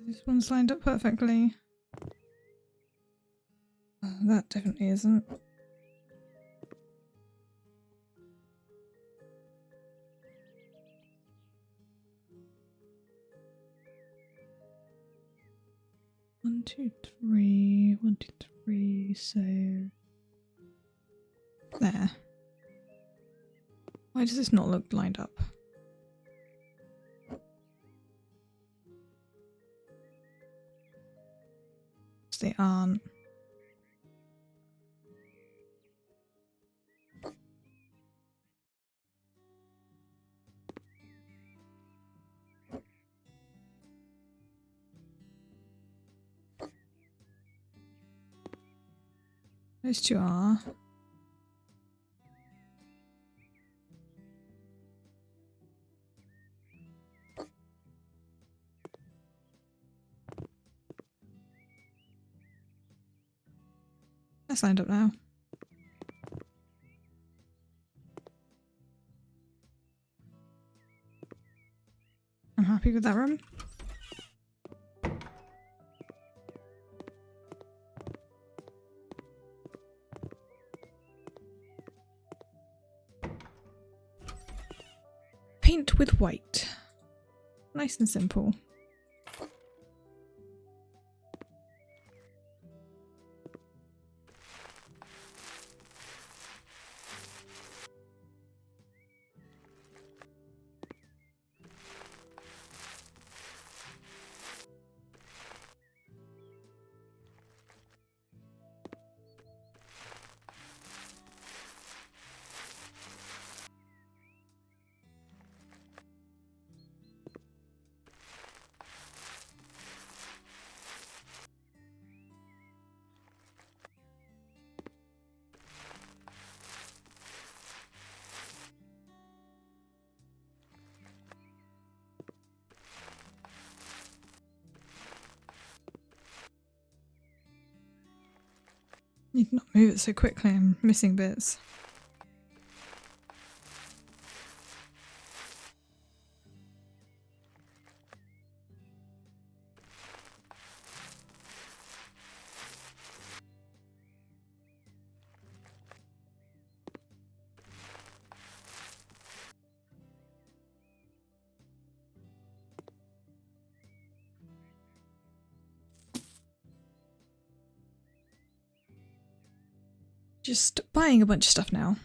This one's lined up perfectly. Oh, that definitely isn't. One, two, three. 1, 2, 3. So there. Why does this not look lined up? They aren't. Those two are. That's lined up now. I'm happy with that room. Paint with white. Nice and simple. Need not move it so quickly, I'm missing bits. Just buying a bunch of stuff now.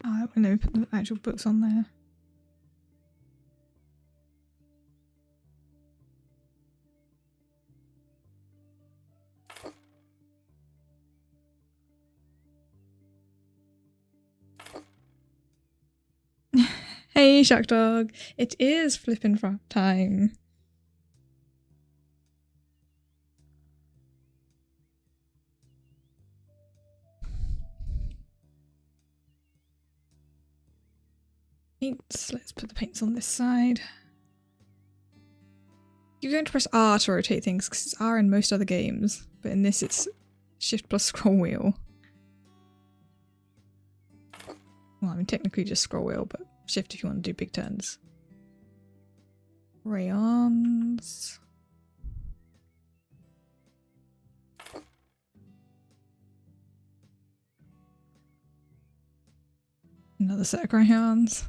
Oh, let me put the actual books on there. Hey, Shark Dog! It is Flippin' Frog time. Paints. Let's put the paints on this side. You're going to press R to rotate things because it's R in most other games, but in this it's Shift plus scroll wheel. Well, I mean technically just scroll wheel, but Shift if you want to do big turns. Crayons. Another set of crayons.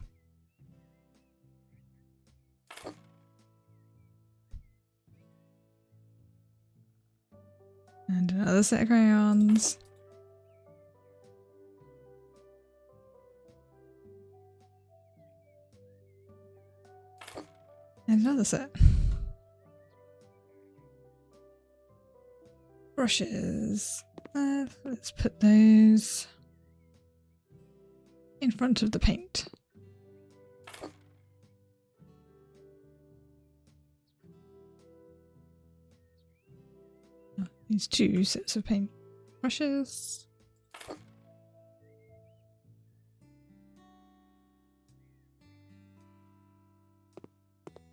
And another set of crayons. And another set. Brushes. Let's put those in front of the paint. These two sets of paint brushes.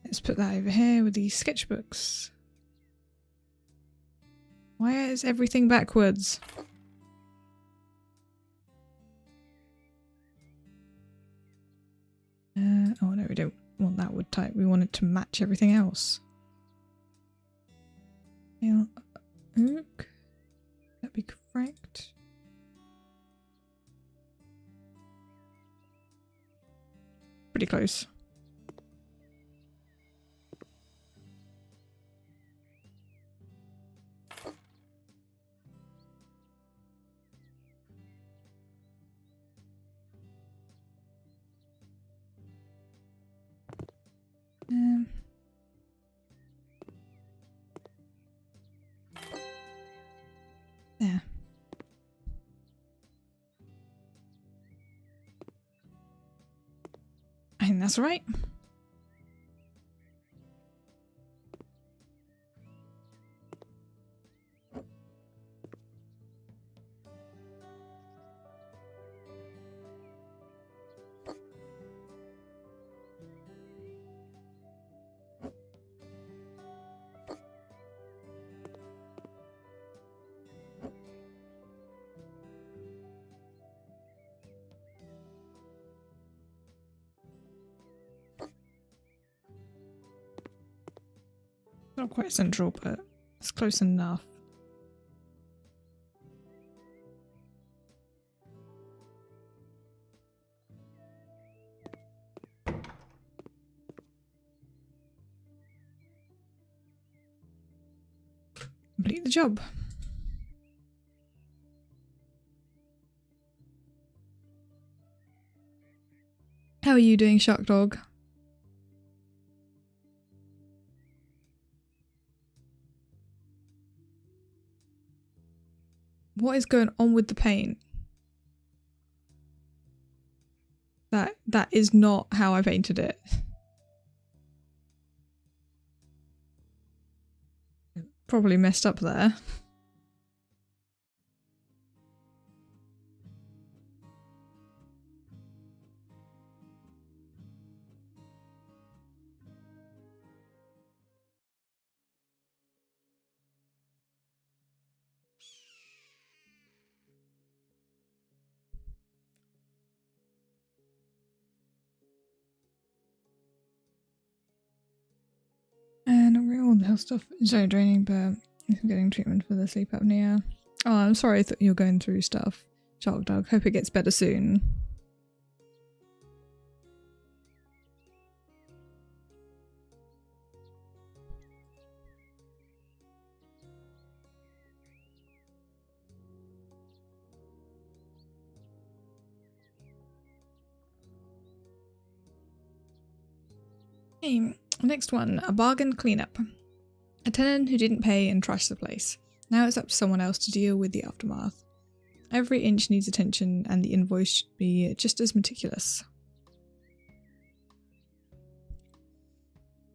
Let's put that over here with these sketchbooks. Why is everything backwards? Oh no, we don't want that wood type. We want it to match everything else. Yeah. Oak. That'd be correct. Pretty close. There. I think that's right. Not quite central, but it's close enough. Complete the job. How are you doing, Shark Dog? What is going on with the paint? That is not how I painted it. Probably messed up there. health stuff is very draining, but I'm getting treatment for the sleep apnea. Oh, I'm sorry, I thought you were going through stuff. Shark Dog, hope it gets better soon. Okay, next one, a bargain cleanup. A tenant who didn't pay and trashed the place. Now it's up to someone else to deal with the aftermath. Every inch needs attention and the invoice should be just as meticulous.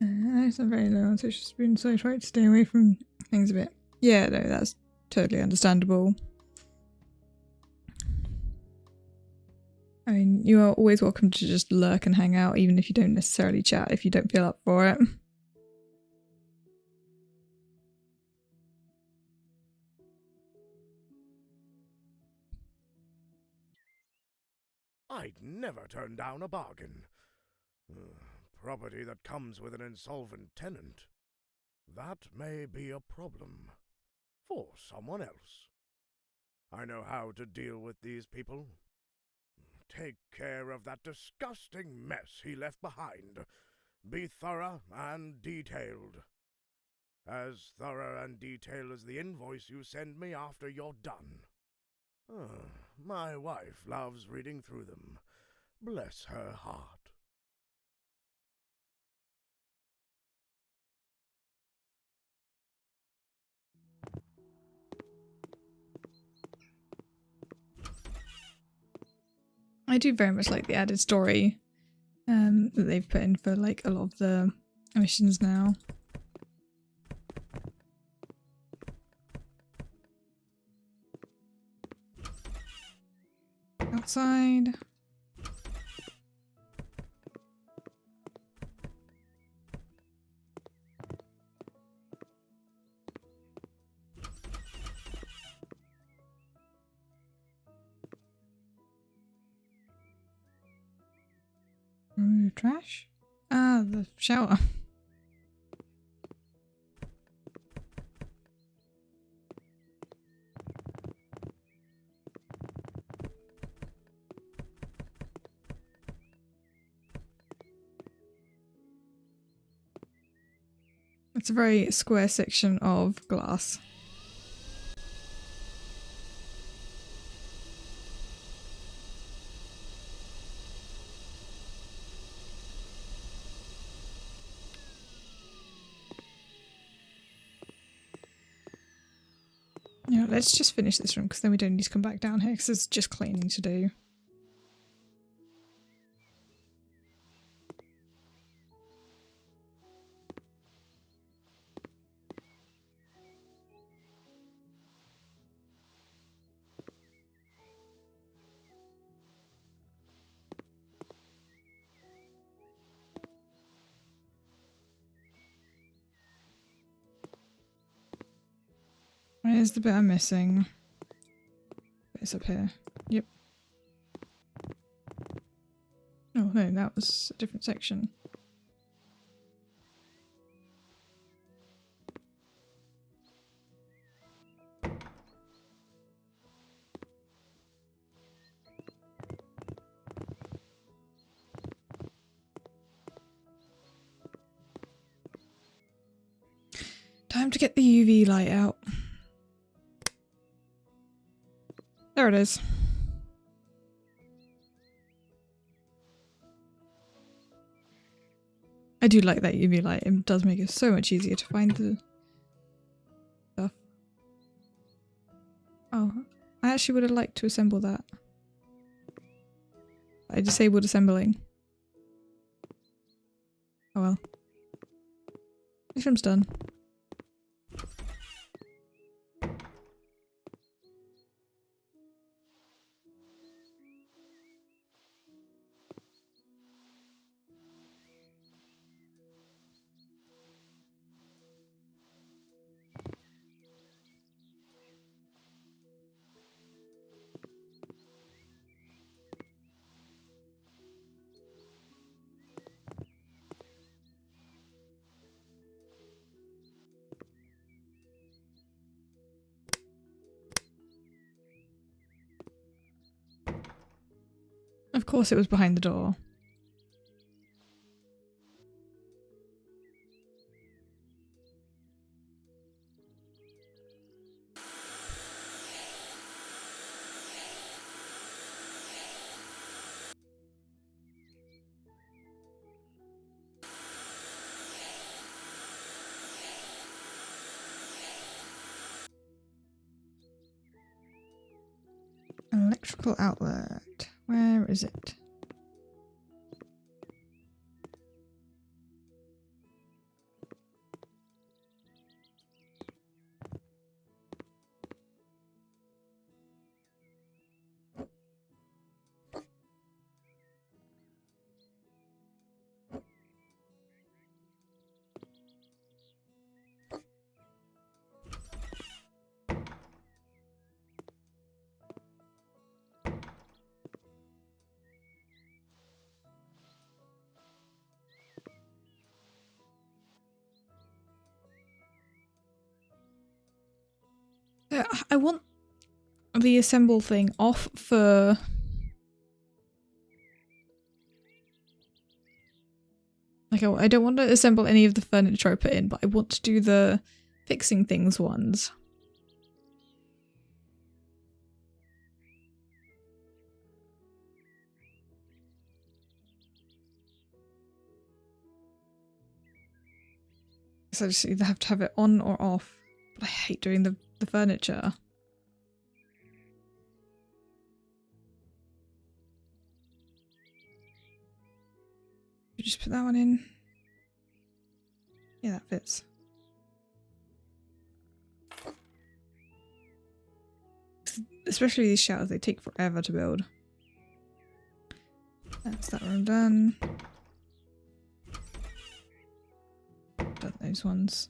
It's not very low on social spoon, so I try to stay away from things a bit. Yeah, no, that's totally understandable. I mean, you are always welcome to just lurk and hang out, even if you don't necessarily chat, if you don't feel up for it. I'd never turn down a bargain. Property that comes with an insolvent tenant. That may be a problem. For someone else. I know how to deal with these people. Take care of that disgusting mess he left behind. Be thorough and detailed. As thorough and detailed as the invoice you send me after you're done. My wife loves reading through them. Bless her heart. I do very much like the added story that they've put in for like a lot of the missions now. Outside. Remove trash? Ah, the shower. It's a very square section of glass. Yeah, let's just finish this room because then we don't need to come back down here because there's just cleaning to do. Where's the bit I'm missing? It's up here. Yep. Oh no, that was a different section. Time to get the UV light out. There it is. I do like that UV light. It does make it so much easier to find the stuff. Oh, I actually would have liked to assemble that. I disabled assembling. Oh well. This room's done. course it was behind the door. Electrical outlet. Where is it? I want the assemble thing off for... Like, I don't want to assemble any of the furniture I put in, but I want to do the fixing things ones. So I just either have to have it on or off. But I hate doing the furniture. You just put that one in. Yeah, that fits. Especially these showers, they take forever to build. That's that room done. Done those ones.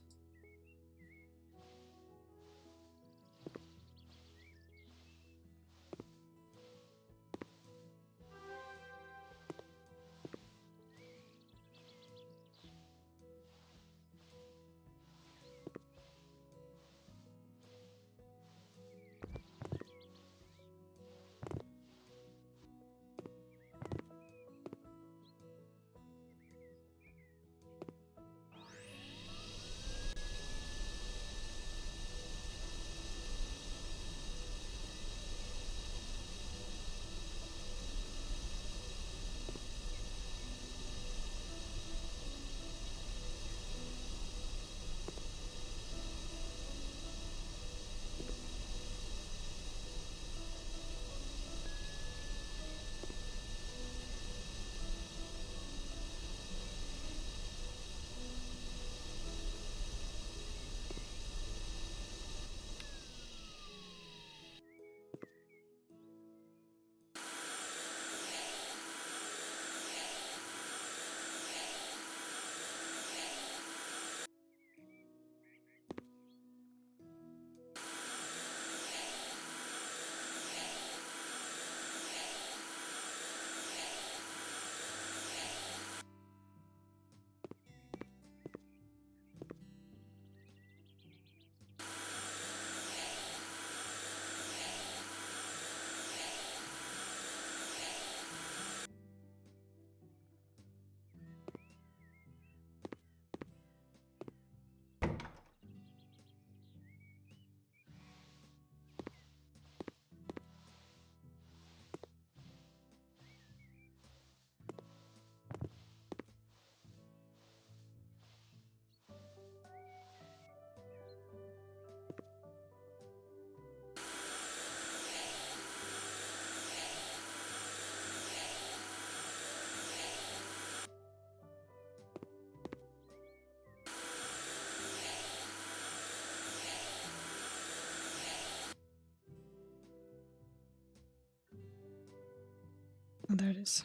Oh, there it is.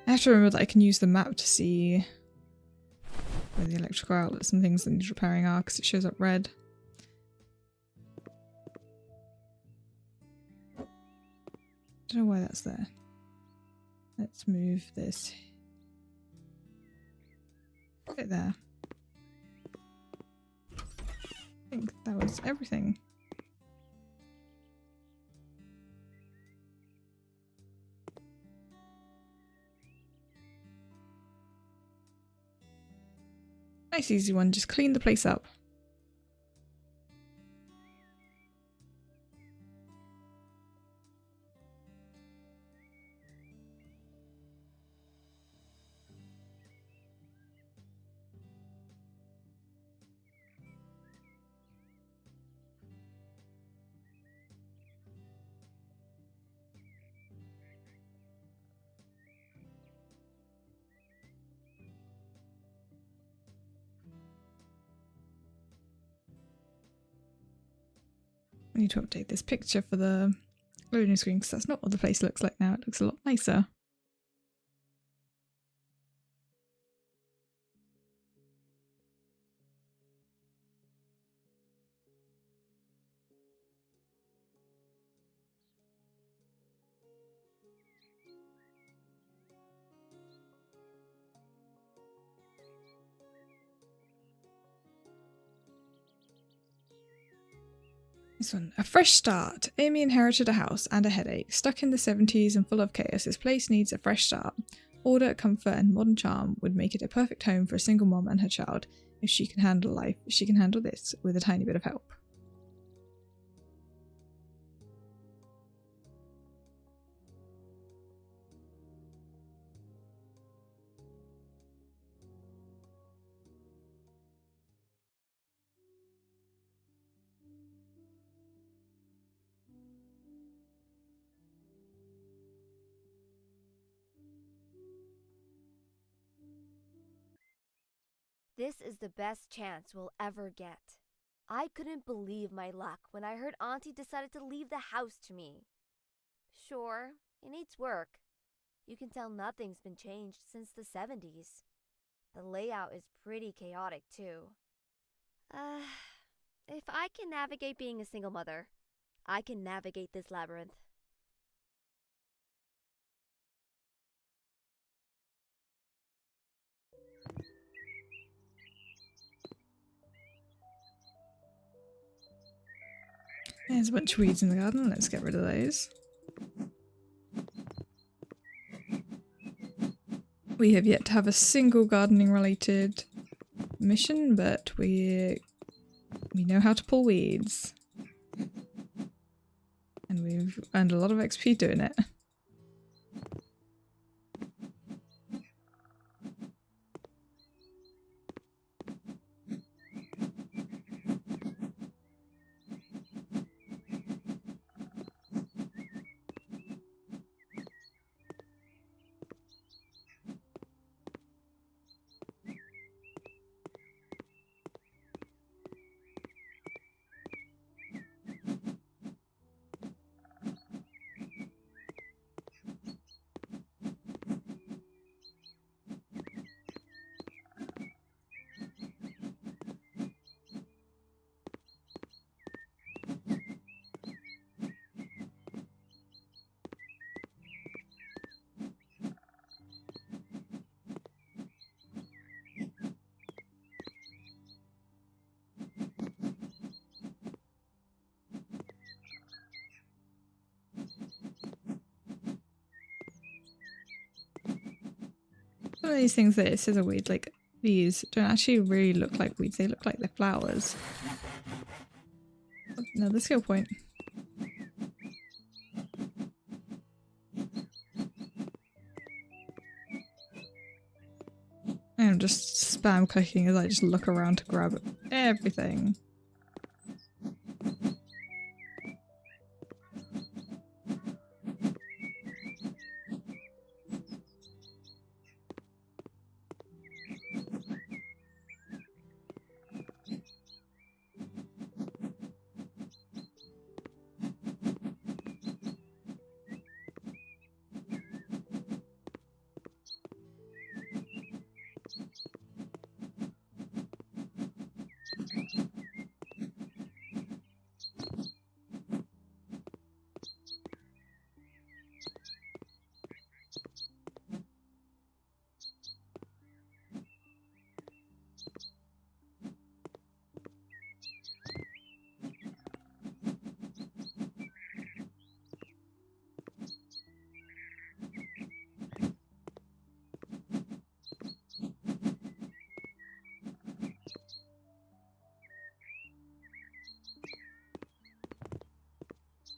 I have to remember that I can use the map to see where the electrical outlets and things that need repairing are, because it shows up red. Don't know why that's there. Let's move this. Put it there. I think that was everything. Nice easy one, just clean the place up. I need to update this picture for the loading screen because that's not what the place looks like now. It looks a lot nicer. This one. A fresh start. Amy inherited a house and a headache. Stuck in the 70s and full of chaos, this place needs a fresh start. Order, comfort, and modern charm would make it a perfect home for a single mom and her child. If she can handle life, she can handle this with a tiny bit of help. This is the best chance we'll ever get. I couldn't believe my luck when I heard Auntie decided to leave the house to me. Sure, it needs work. You can tell nothing's been changed since the 70s. The layout is pretty chaotic, too. If I can navigate being a single mother, I can navigate this labyrinth. There's a bunch of weeds in the garden. Let's get rid of those. We have yet to have a single gardening related mission, but we know how to pull weeds. And we've earned a lot of XP doing it. Some of these things that it says are weeds, like these, don't actually really look like weeds. They look like they're flowers. Another skill point. I'm just spam clicking as I just look around to grab everything.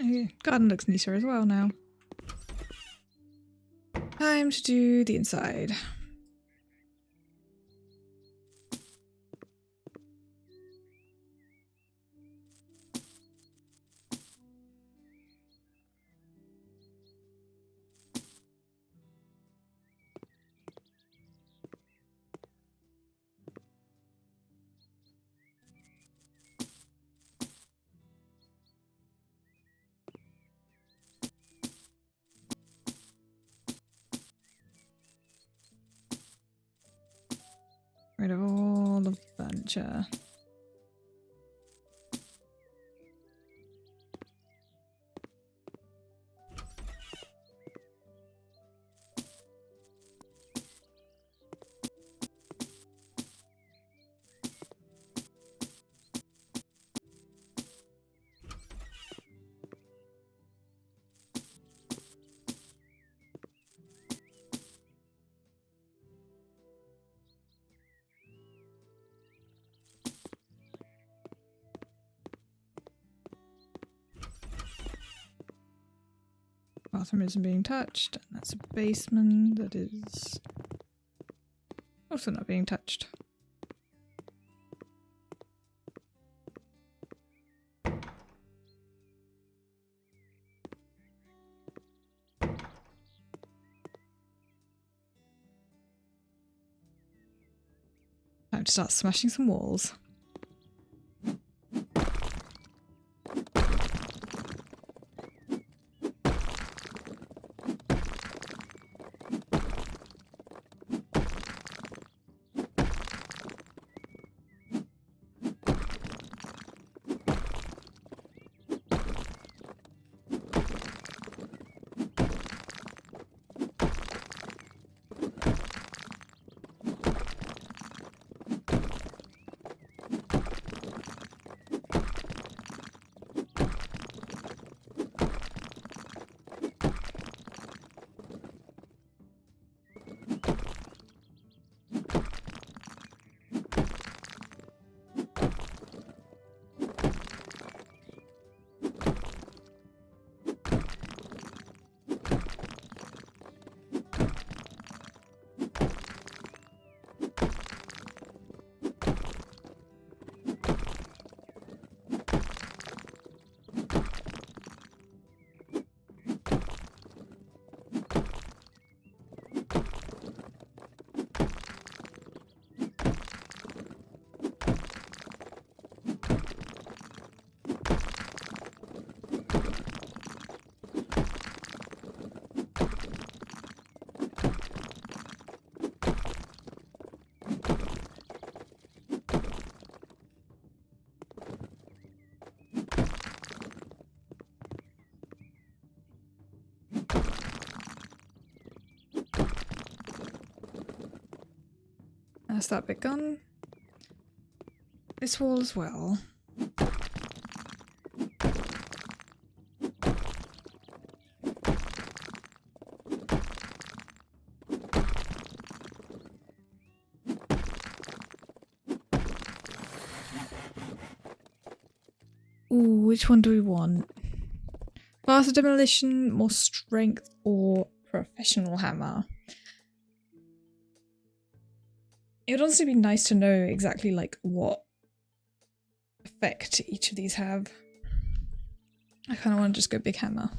Okay, garden looks neater as well now. Time to do the inside. Rid of all the furniture. Bathroom isn't being touched, and that's a basement that is also not being touched. Time to start smashing some walls. That's that bit gone. This wall as well. Ooh, which one do we want? Faster demolition, more strength, or professional hammer? It would honestly be nice to know exactly like what effect each of these have. I kind of want to just go big hammer.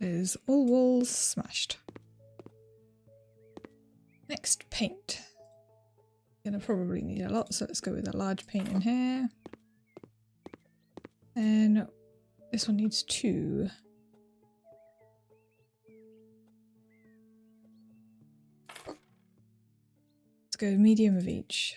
is all walls smashed. Next, paint. Gonna probably need a lot, so let's go with a large paint in here. And this one needs 2. Let's go medium of each.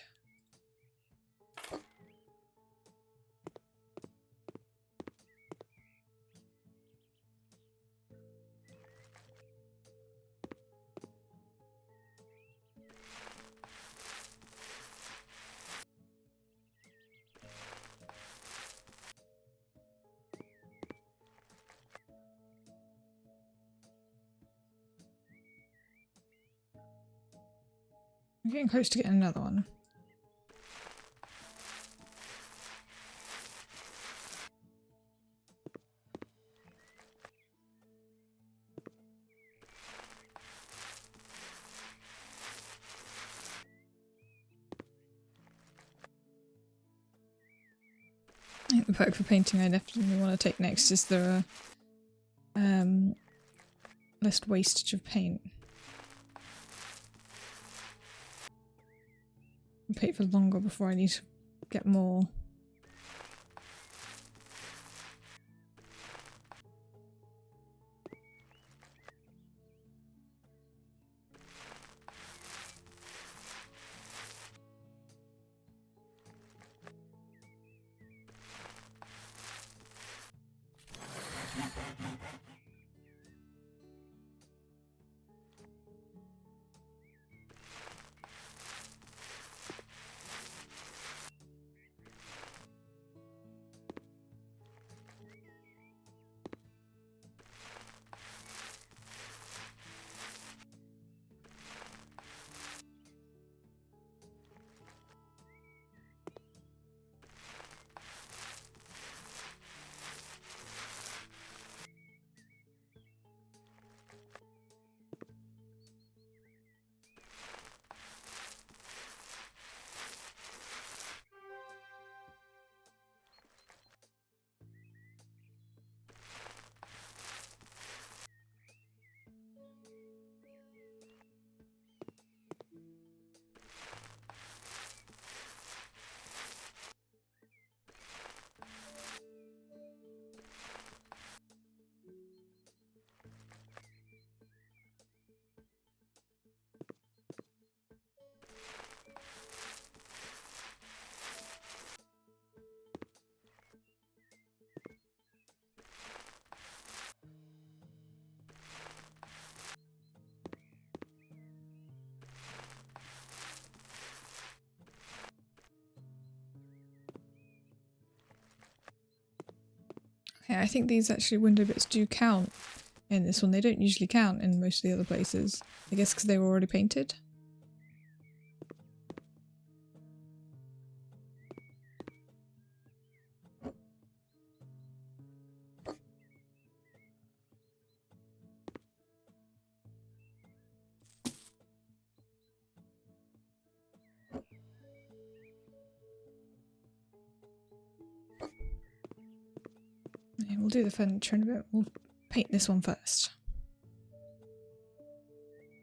I'm getting close to getting another one. I think the perk for painting I definitely want to take next is the less wastage of paint. Paint for longer before I need to get more. Okay, I think these actually window bits do count in this one. They don't usually count in most of the other places. I guess because they were already painted. Okay, we'll do the furniture in a bit. We'll paint this one first.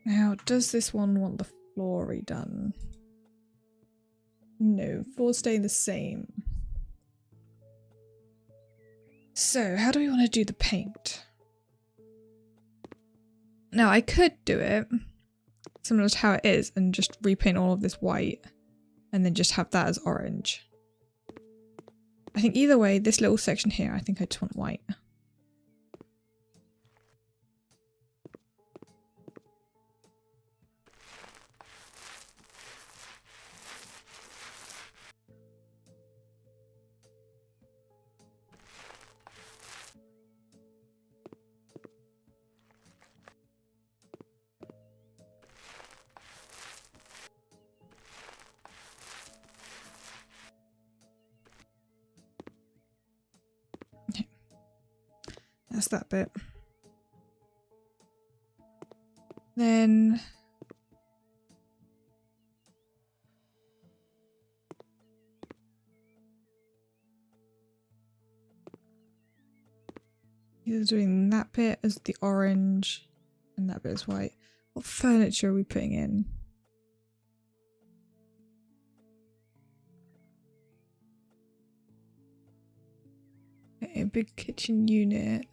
Now, does this one want the floor redone? No, floors stay the same. So, how do we want to do the paint? Now, I could do it similar to how it is and just repaint all of this white and then just have that as orange. I think either way, this little section here, I think I just want white. That's that bit. Then Either doing that bit as the orange and that bit as white. What furniture are we putting in? Okay, a big kitchen unit.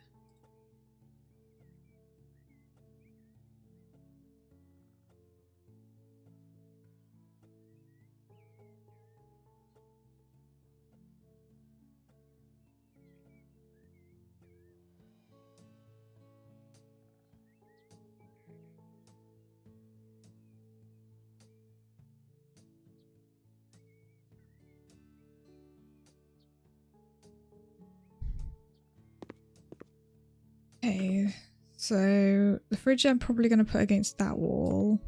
Okay, so the fridge I'm probably going to put against that wall.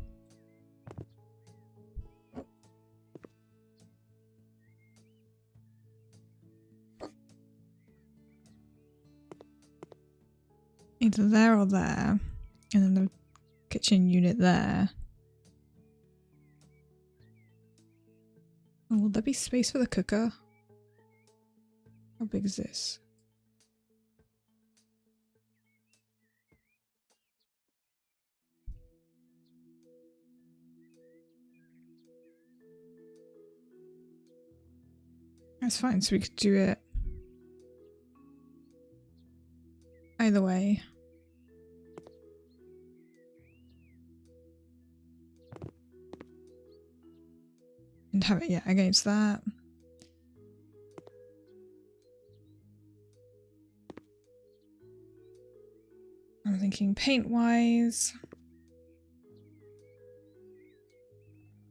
Either there or there. And then the kitchen unit there. Oh, will there be space for the cooker? How big is this? That's fine, so we could do it either way. And have it, yeah, against that. I'm thinking paint-wise.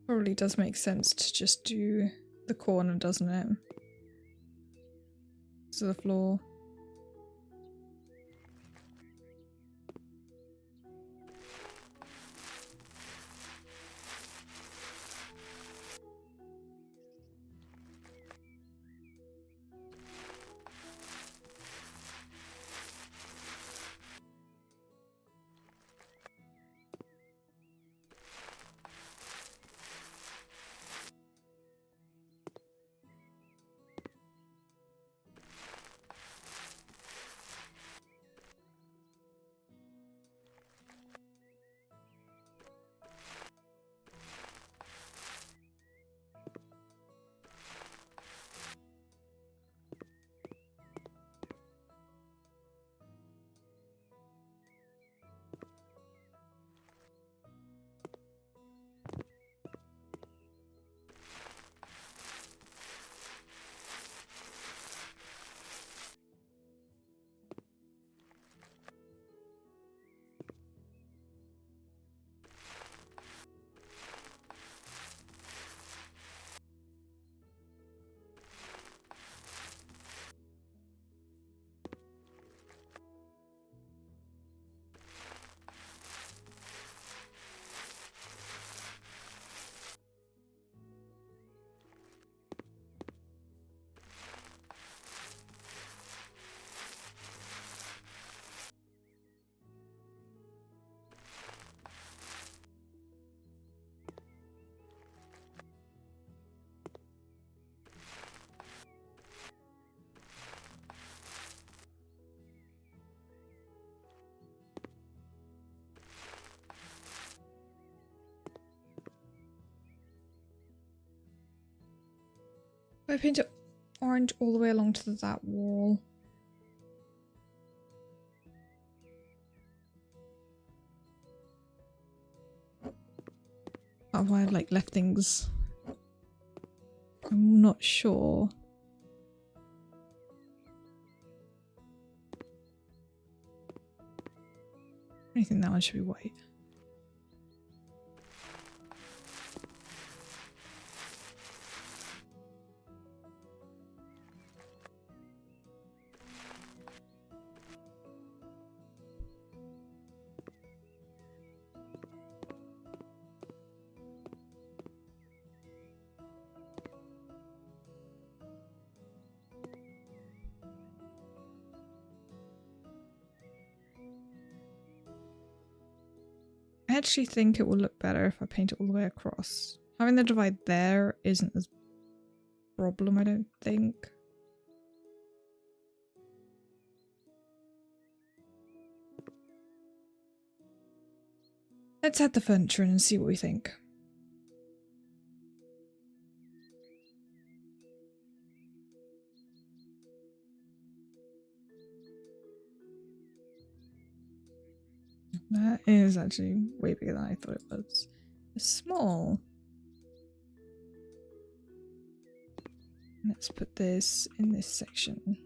Probably does make sense to just do the corner, doesn't it? So the floor. If I paint it orange all the way along to that wall. Oh, why I've like left things. I'm not sure. I think that one should be white. I actually think it will look better if I paint it all the way across. Having the divide there isn't as problem, I don't think. Let's add the furniture in and see what we think. That is actually way bigger than I thought it was. It's small. Let's put this in this section.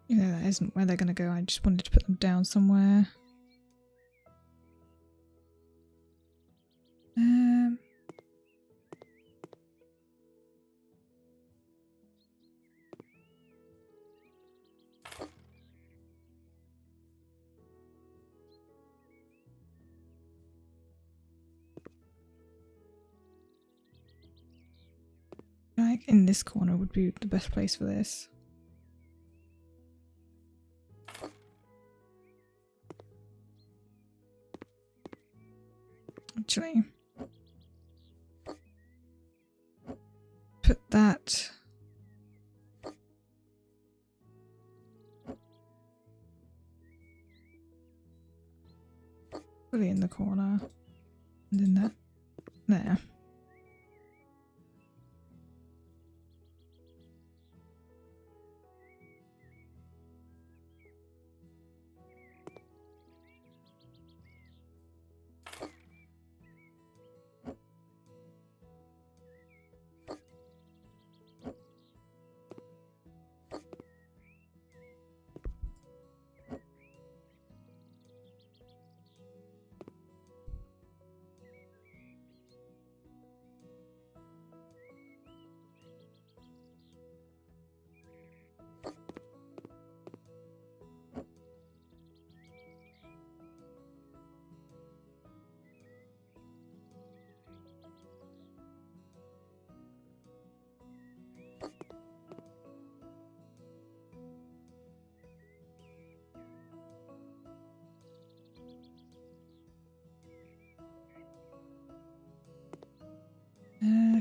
You know, that isn't where they're going to go. I just wanted to put them down somewhere. Like in this corner would be the best place for this. Actually, put that fully in the corner, and then that there.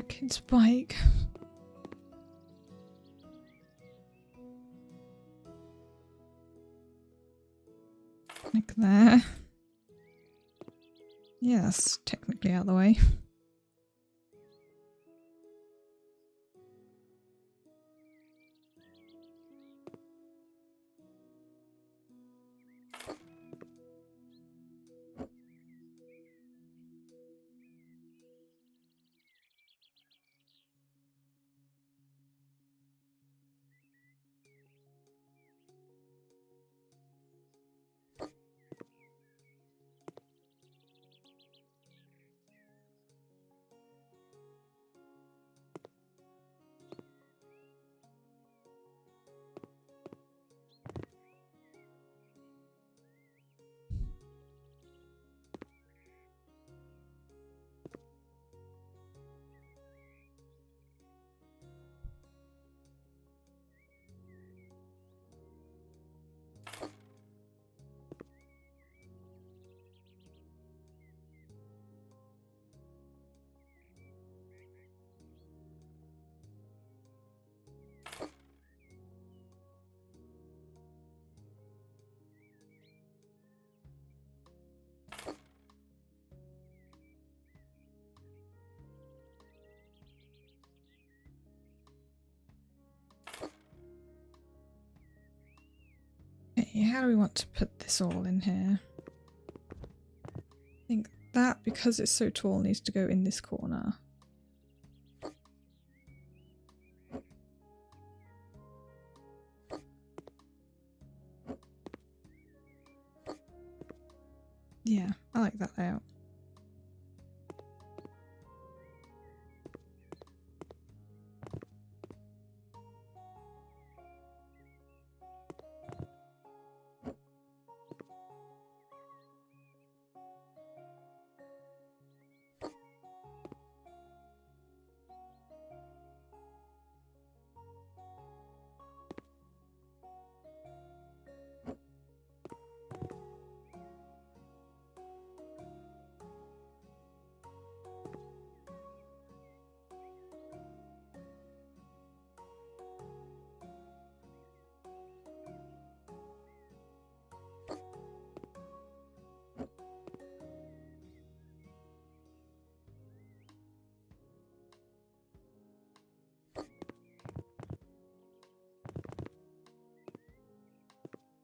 Kid's bike. Like there. Yes, technically out of the way. Okay, how do we want to put this all in here? I think that, because it's so tall, needs to go in this corner. Yeah, I like that layout.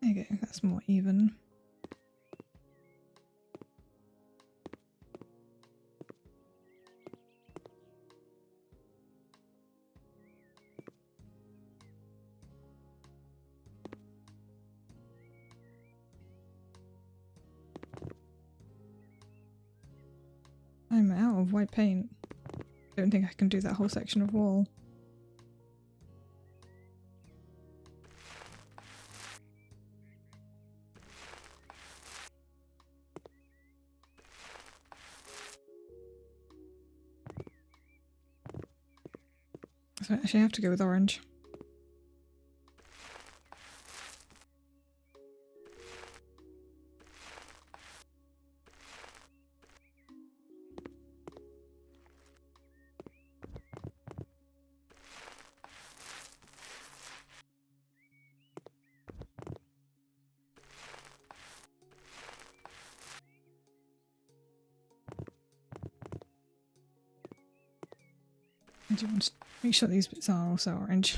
There you go, that's more even. I'm out of white paint. Don't think I can do that whole section of wall. So I actually have to go with orange. I do want to make sure these bits are also orange.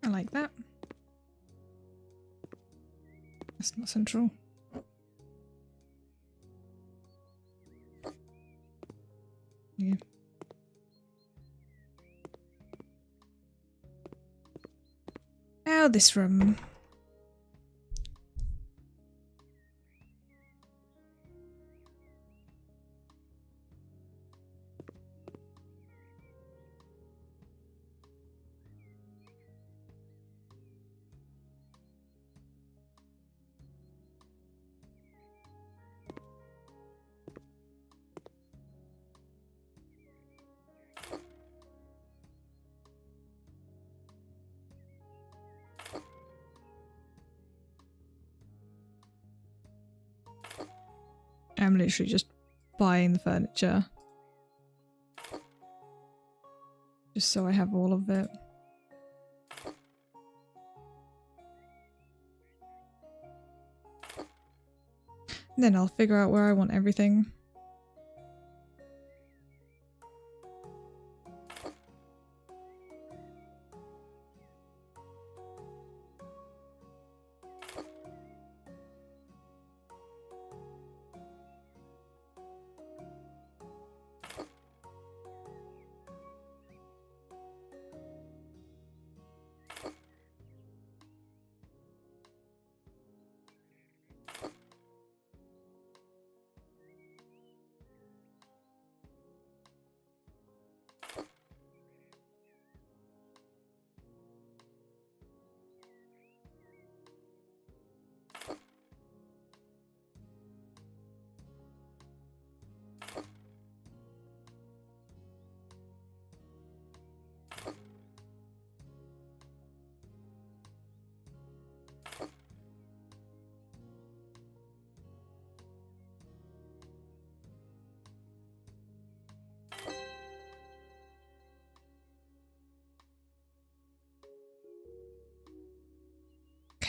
I like that. That's not central. Yeah. Now this room. I'm literally just buying the furniture. Just so I have all of it. Then I'll figure out where I want everything.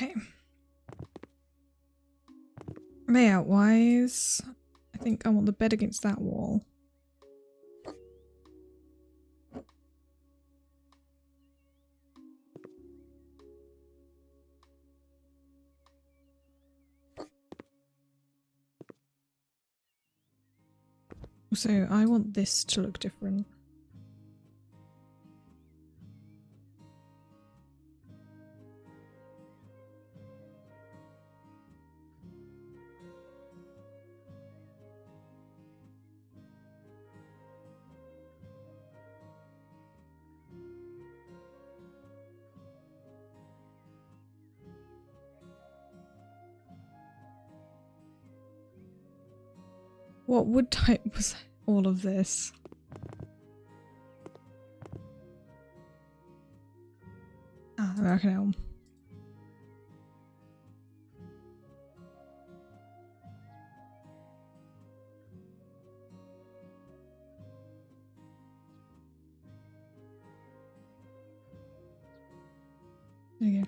Okay. Layout wise, I think I want the bed against that wall. So I want this to look different. What wood type was all of this? Ah, American elm. There you go.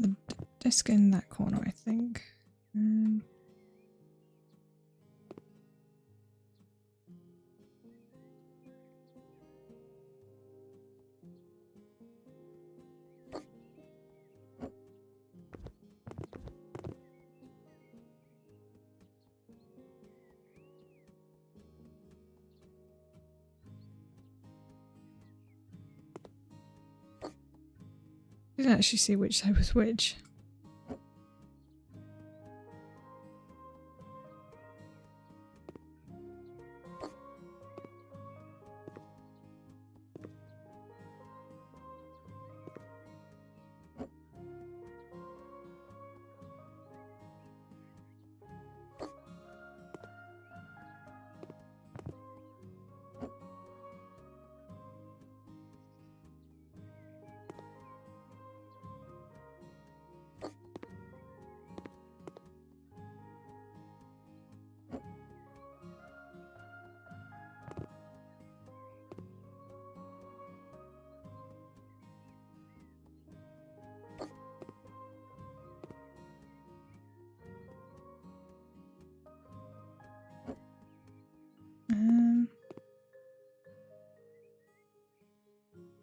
The desk in that corner, I think. I didn't actually see which side was which.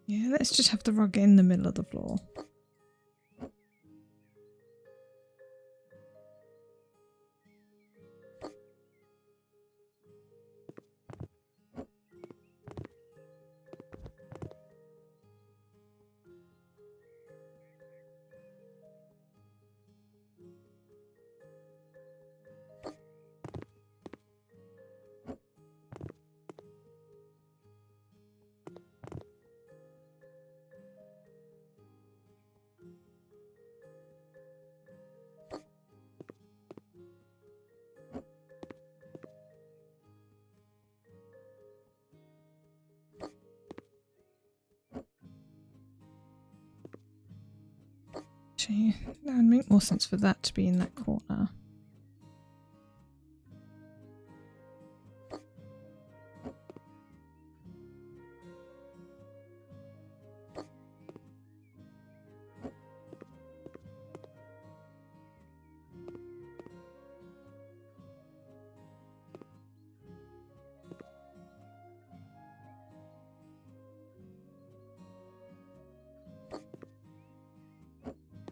Yeah, let's just have the rug in the middle of the floor. Actually, that would make more sense for that to be in that corner.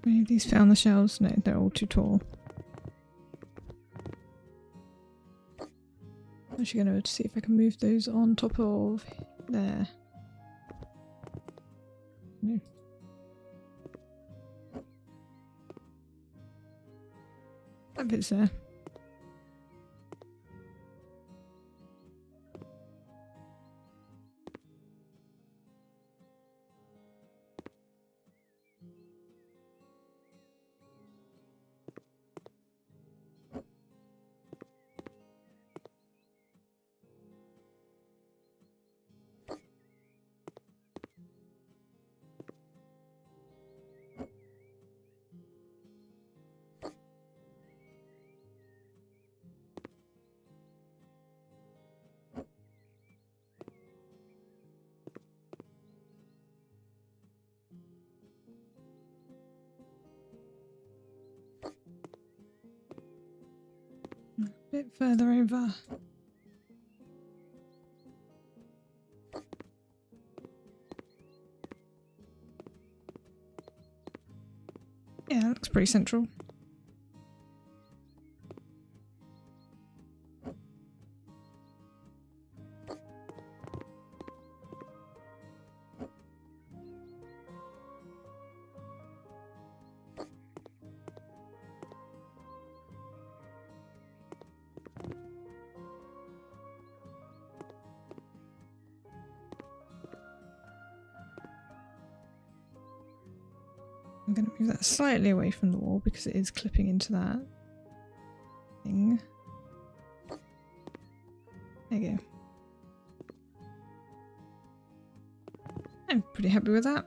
Any of these fit on the shelves? No, they're all too tall. I'm actually going to see if I can move those on top of there. No. That fits there. bit further over. Yeah, that looks pretty central. I'm going to move that slightly away from the wall because it is clipping into that thing. There you go. I'm pretty happy with that.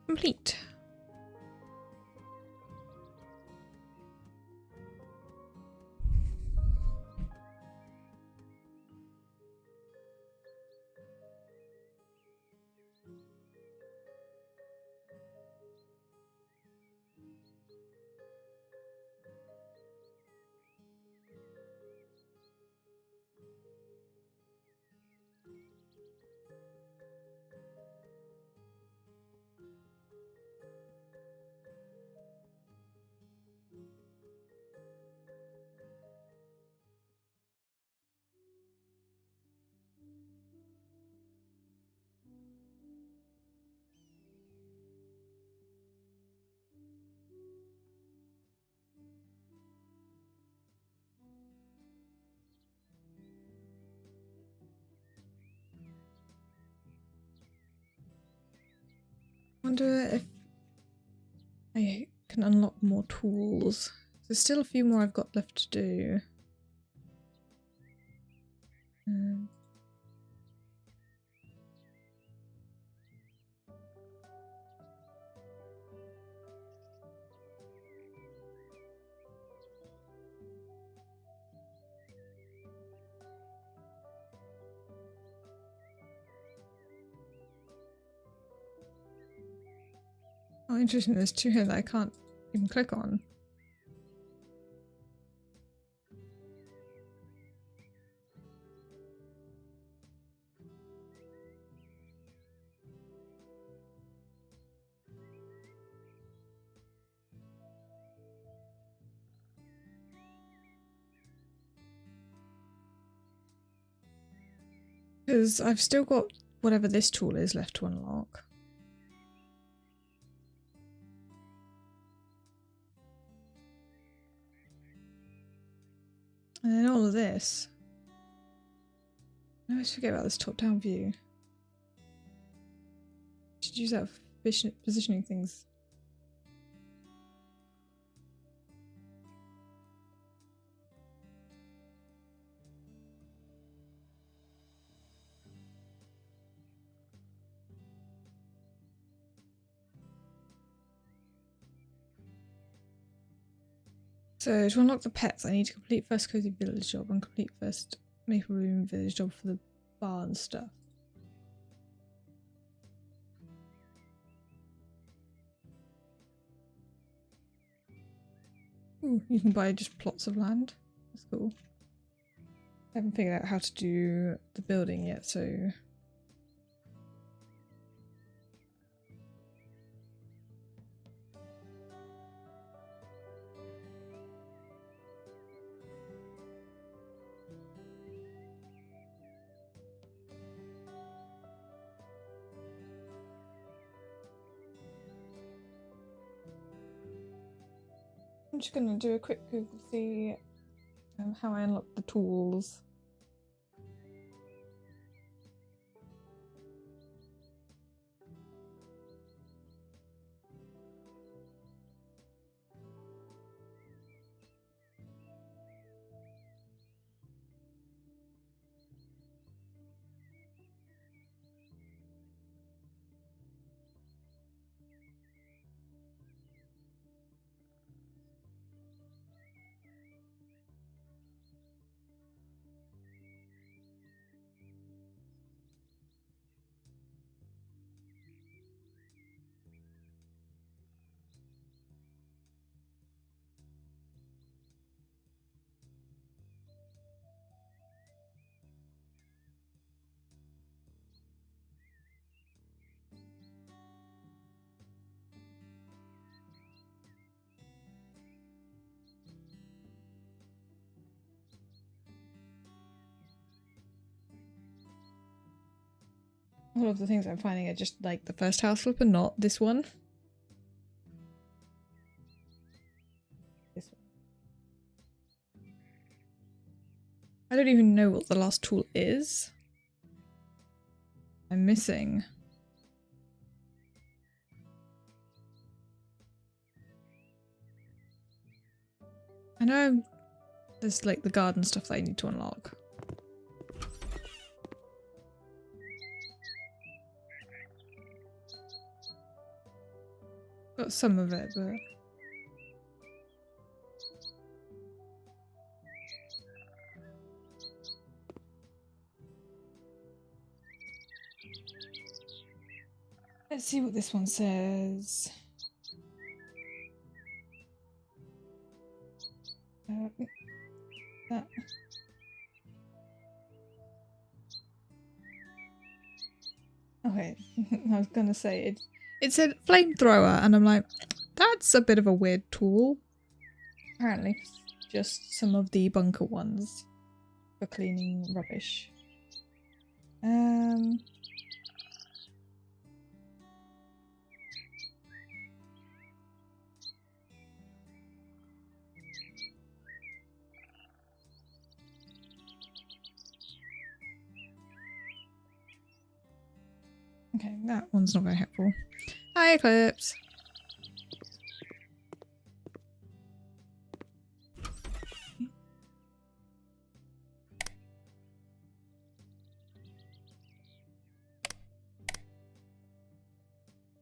Complete. Wonder if I can unlock more tools. There's still a few more I've got left to do. Oh, interesting. There's two here that I can't even click on. Because I've still got whatever this tool is left to unlock. And then all of this. I always forget about this top-down view. Should use that for positioning things. So to unlock the pets, I need to complete first cozy village job and complete first maple room village job for the bar and stuff. Ooh, you can buy just plots of land. That's cool. I haven't figured out how to do the building yet, so... I'm just going to do a quick Google to see how I unlock the tools. All of the things I'm finding are just like the first house flipper, not this one. This one. I don't even know what the last tool is. I'm missing. I know there's like the garden stuff that I need to unlock. Got some of it, but... Let's see what this one says. That. Okay, I was gonna say it said flamethrower, and I'm like, that's a bit of a weird tool. Apparently, just some of the bunker ones for cleaning rubbish. Okay, that one's not very helpful. Hi, Eclipse.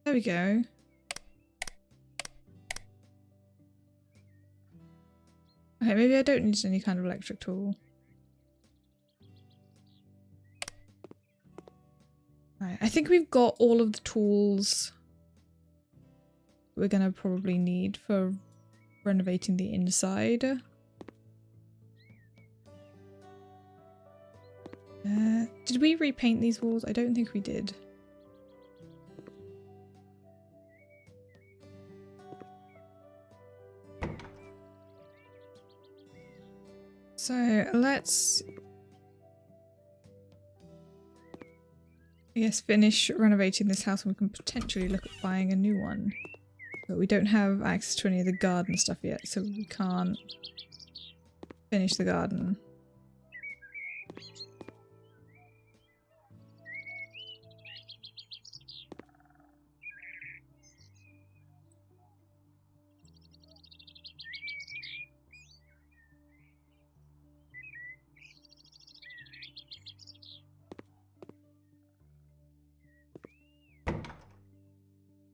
There we go. Okay, maybe I don't need any kind of electric tool. Right, I think we've got all of the tools we're gonna probably need for renovating the inside. Did we repaint these walls? I don't think we did. So let's, I guess, finish renovating this house and we can potentially look at buying a new one. But we don't have access to any of the garden stuff yet, so we can't finish the garden.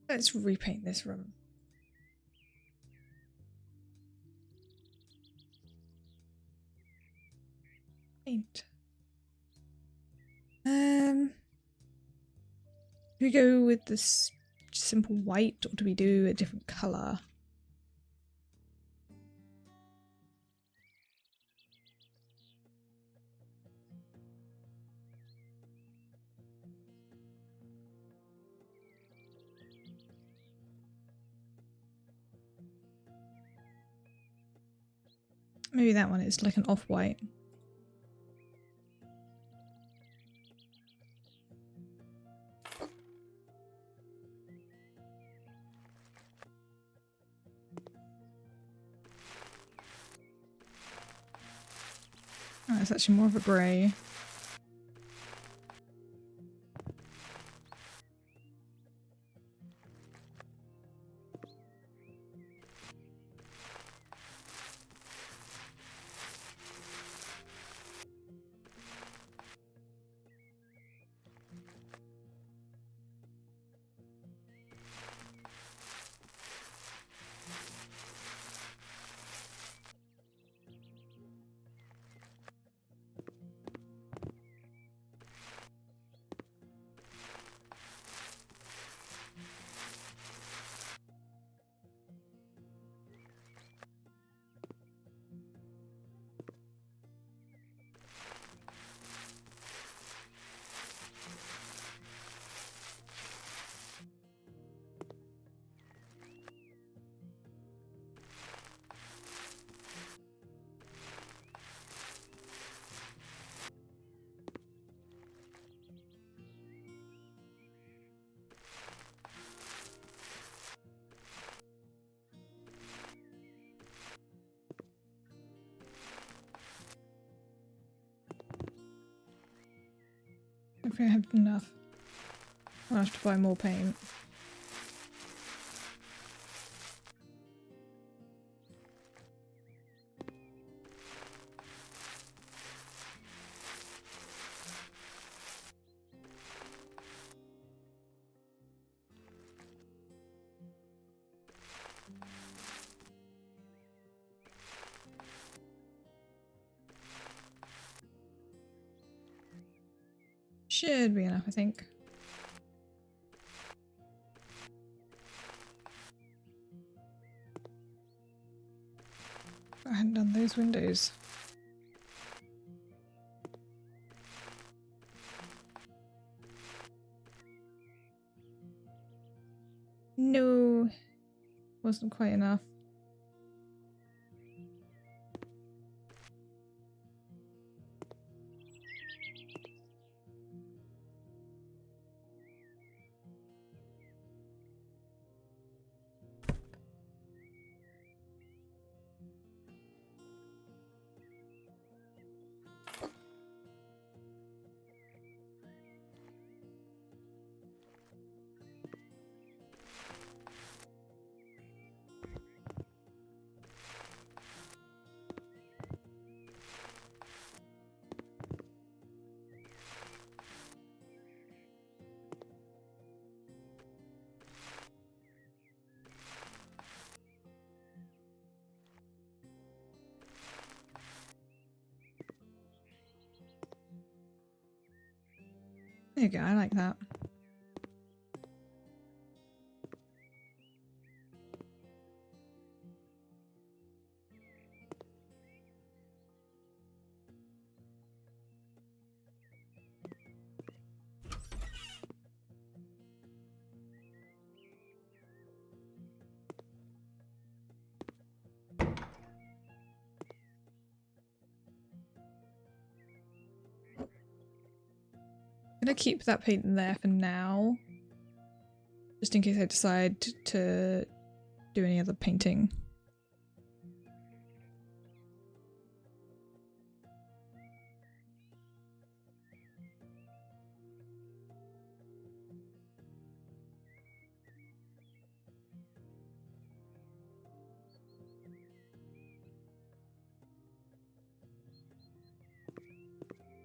Let's repaint this room. Paint. Do we go with this simple white, or do we do a different colour? Maybe that one is like an off-white. Oh, it's actually more of a grey. think I have enough. I'll have to buy more paint. Should be enough, I think. I hadn't done those windows. No, wasn't quite enough. There you go, I like that. I'm gonna keep that paint there for now, just in case I decide to do any other painting.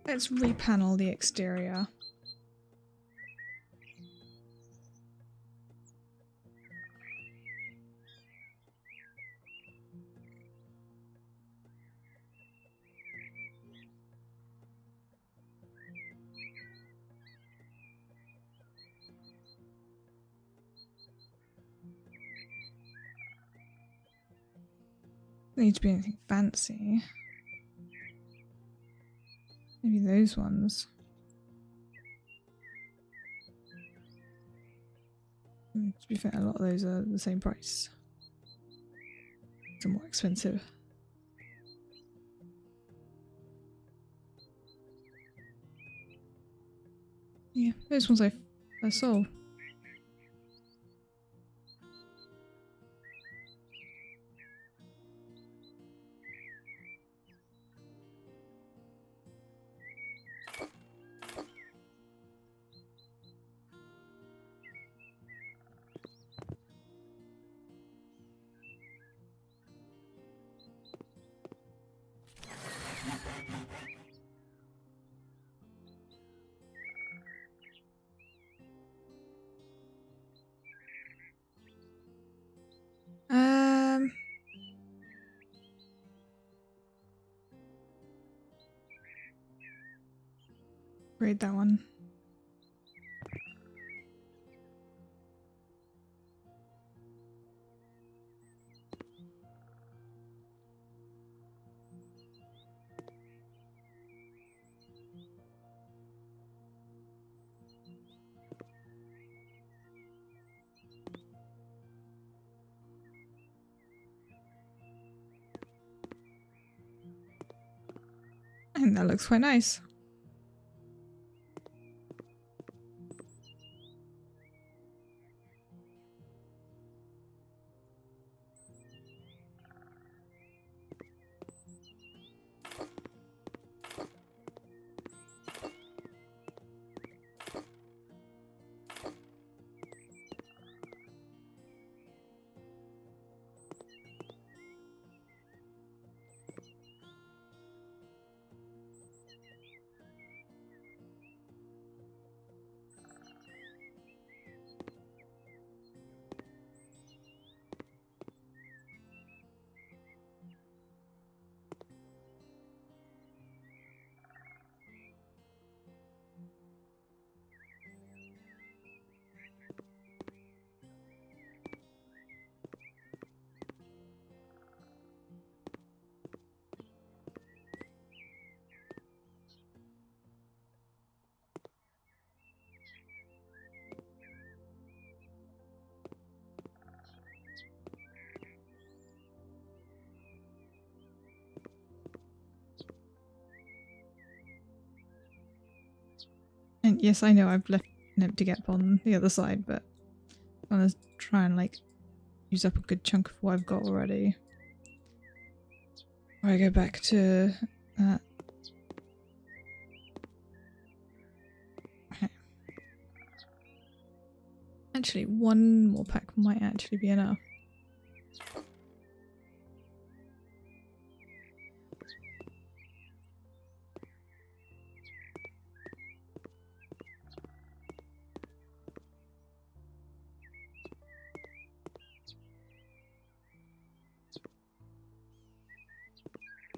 Let's repanel the exterior. Don't need to be anything fancy. Maybe those ones. To be fair, a lot of those are the same price. Some more expensive. Yeah, those ones I saw. Grade that one. I think that looks quite nice. And yes, I know I've left an empty gap on the other side, but I'm gonna try and like use up a good chunk of what I've got already. Or I go back to that. Okay. Actually, one more pack might actually be enough.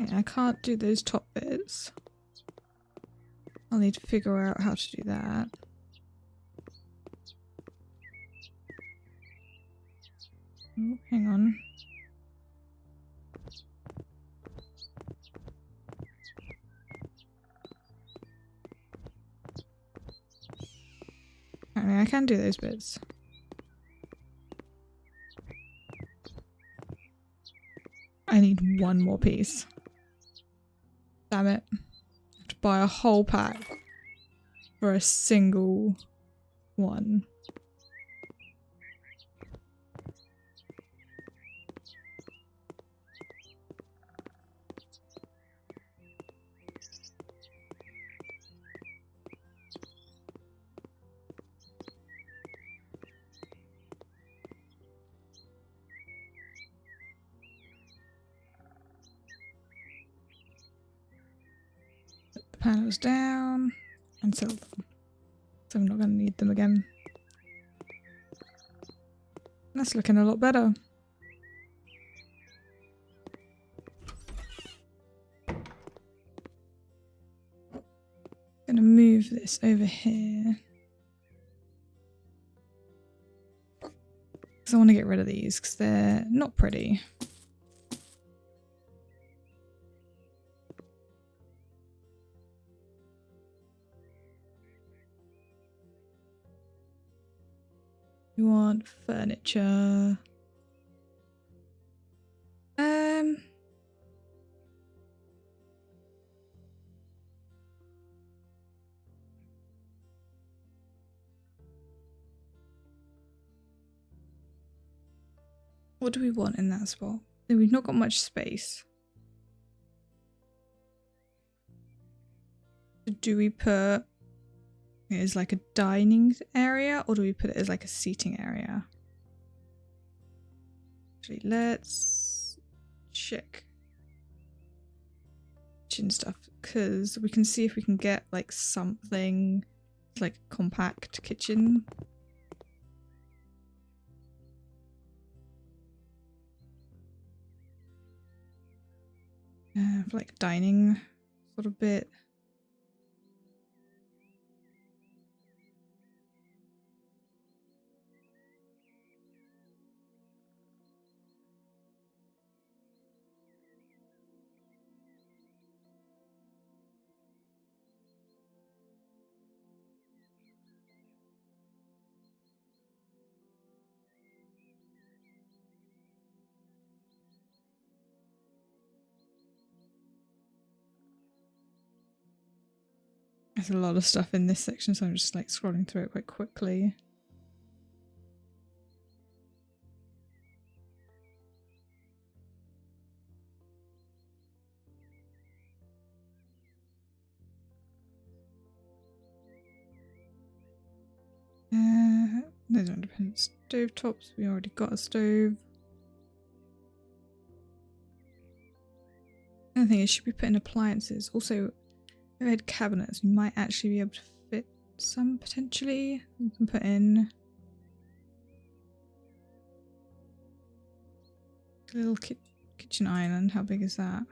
Okay, I can't do those top bits. I'll need to figure out how to do that. Oh, hang on. I mean, I can do those bits. I need one more piece. Damn it. I have to buy a whole pack for a single one. Put the panels down and sell them. So I'm not going to need them again. That's looking a lot better. Gonna move this over here. Because I want to get rid of these because they're not pretty. You want furniture. What do we want in that spot? We've not got much space. Do we put it as like a dining area or do we put it as like a seating area? Actually, let's check kitchen stuff because we can see if we can get like something like a compact kitchen. For like dining sort of bit. There's a lot of stuff in this section, so I'm just like scrolling through it quite quickly. Those are independent stove tops. We already got a stove. Another thing is, should we put in appliances? Also, overhead cabinets. We might actually be able to fit some potentially. We can put in a little kitchen island. How big is that?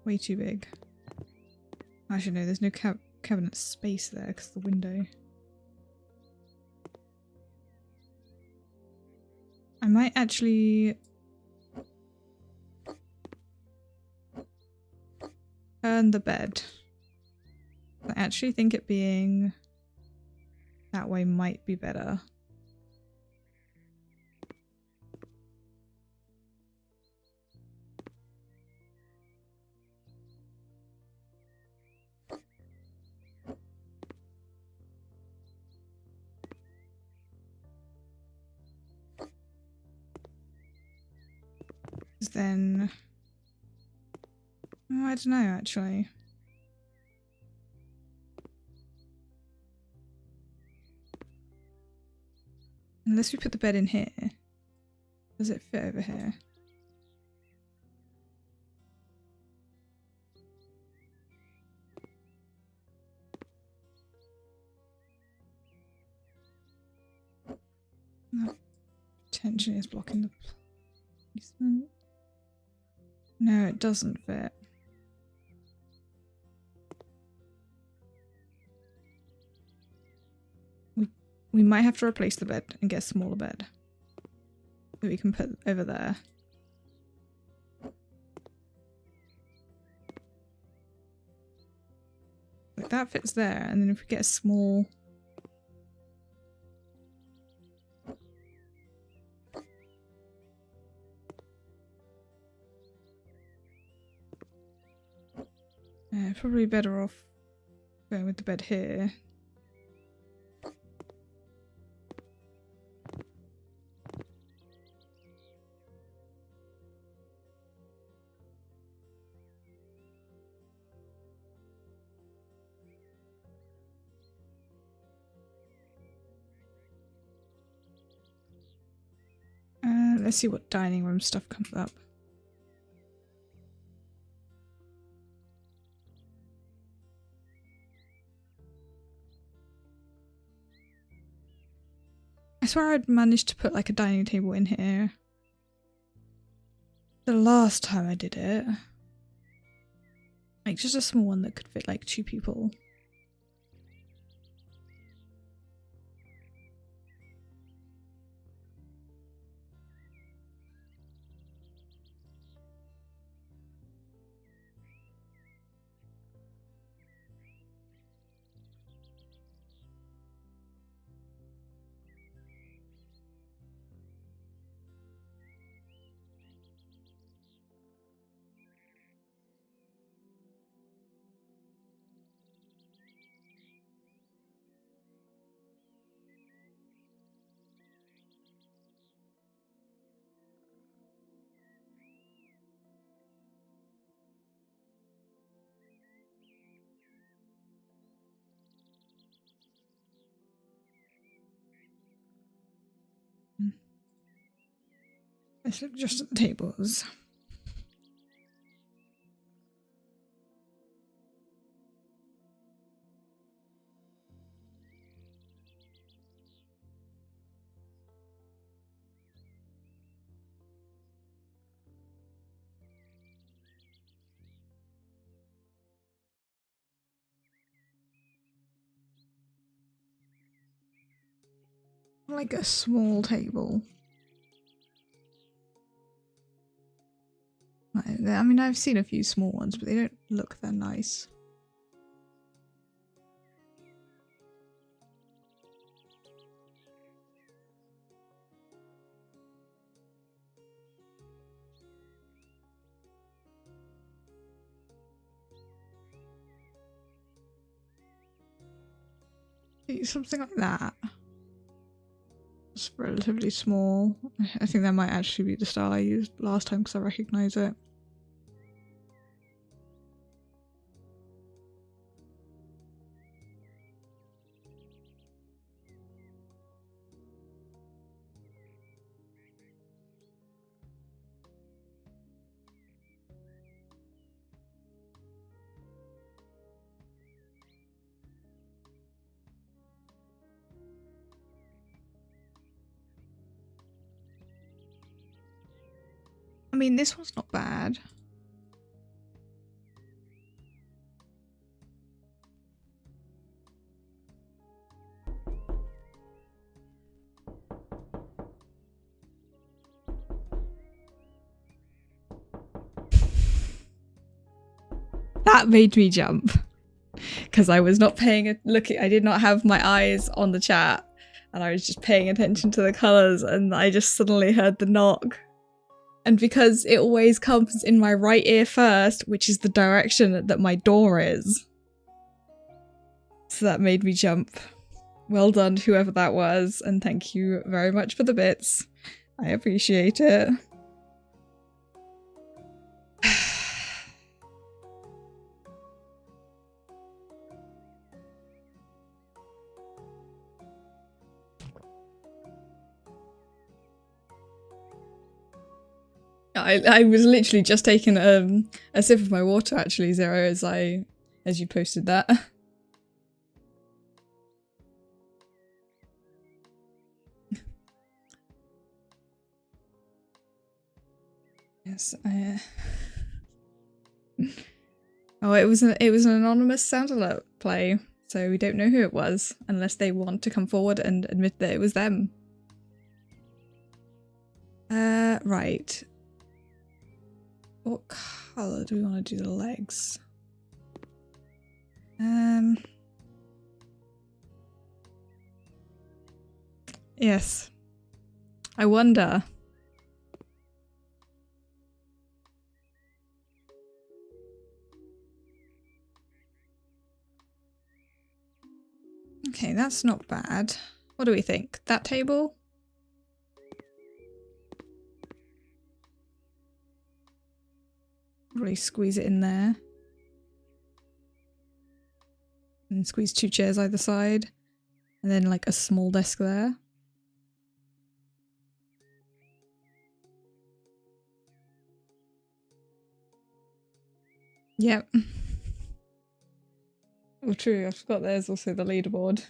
Way too big. Actually, no, there's no cabinet space there because of the window. I might actually turn the bed. I actually think it being that way might be better. Because then... Oh, I don't know, actually. Unless we put the bed in here. Does it fit over here? That potentially is blocking the placement. No, it doesn't fit. We might have to replace the bed and get a smaller bed that we can put over there. Like that fits there, and then if we get a small... probably better off going with the bed here. Let's see what dining room stuff comes up. I swear I'd managed to put like a dining table in here the last time I did it. Like just a small one that could fit like 2 people. Let's look just at the tables. Like a small table. I mean, I've seen a few small ones, but they don't look that nice. Something like that. It's relatively small. I think that might actually be the style I used last time because I recognise it. I mean, this one's not bad. That made me jump because I was not paying I did not have my eyes on the chat and I was just paying attention to the colours and I just suddenly heard the knock. And because it always comes in my right ear first, which is the direction that my door is. So that made me jump. Well done, whoever that was, and thank you very much for the bits. I appreciate it. I was literally just taking a sip of my water actually, Zero, as you posted that. Yes, oh, it was an anonymous sound alert play, so we don't know who it was unless they want to come forward and admit that it was them. Right. What colour do we want to do the legs? Yes. I wonder. Okay, that's not bad. What do we think? That table? Probably squeeze it in there. And squeeze 2 chairs either side. And then like a small desk there. Yep. Oh, true. I forgot there's also the leaderboard.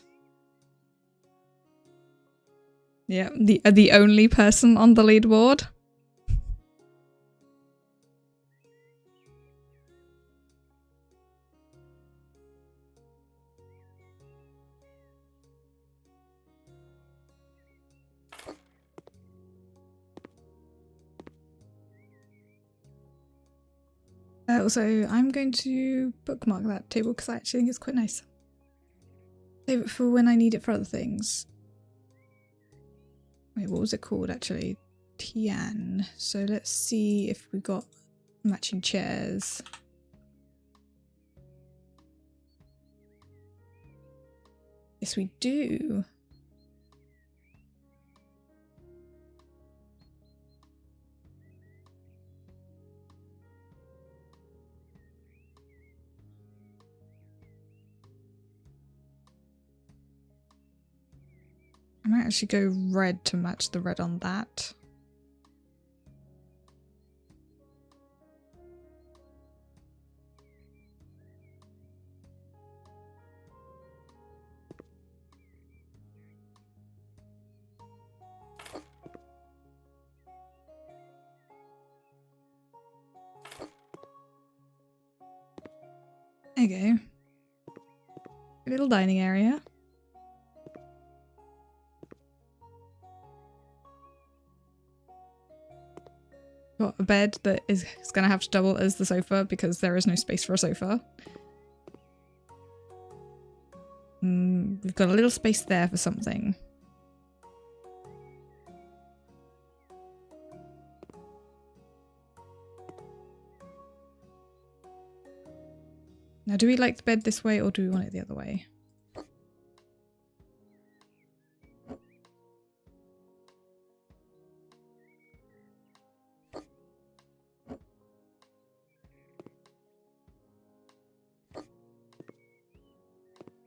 Yeah, the only person on the leaderboard. Also, I'm going to bookmark that table because I actually think it's quite nice. Save it for when I need it for other things. Wait, what was it called actually? Tian. So let's see if we got matching chairs. Yes, we do. I might actually go red to match the red on that. There you go. A little dining area. Got a bed that is going to have to double as the sofa because there is no space for a sofa. We've got a little space there for something. Now, do we like the bed this way or do we want it the other way?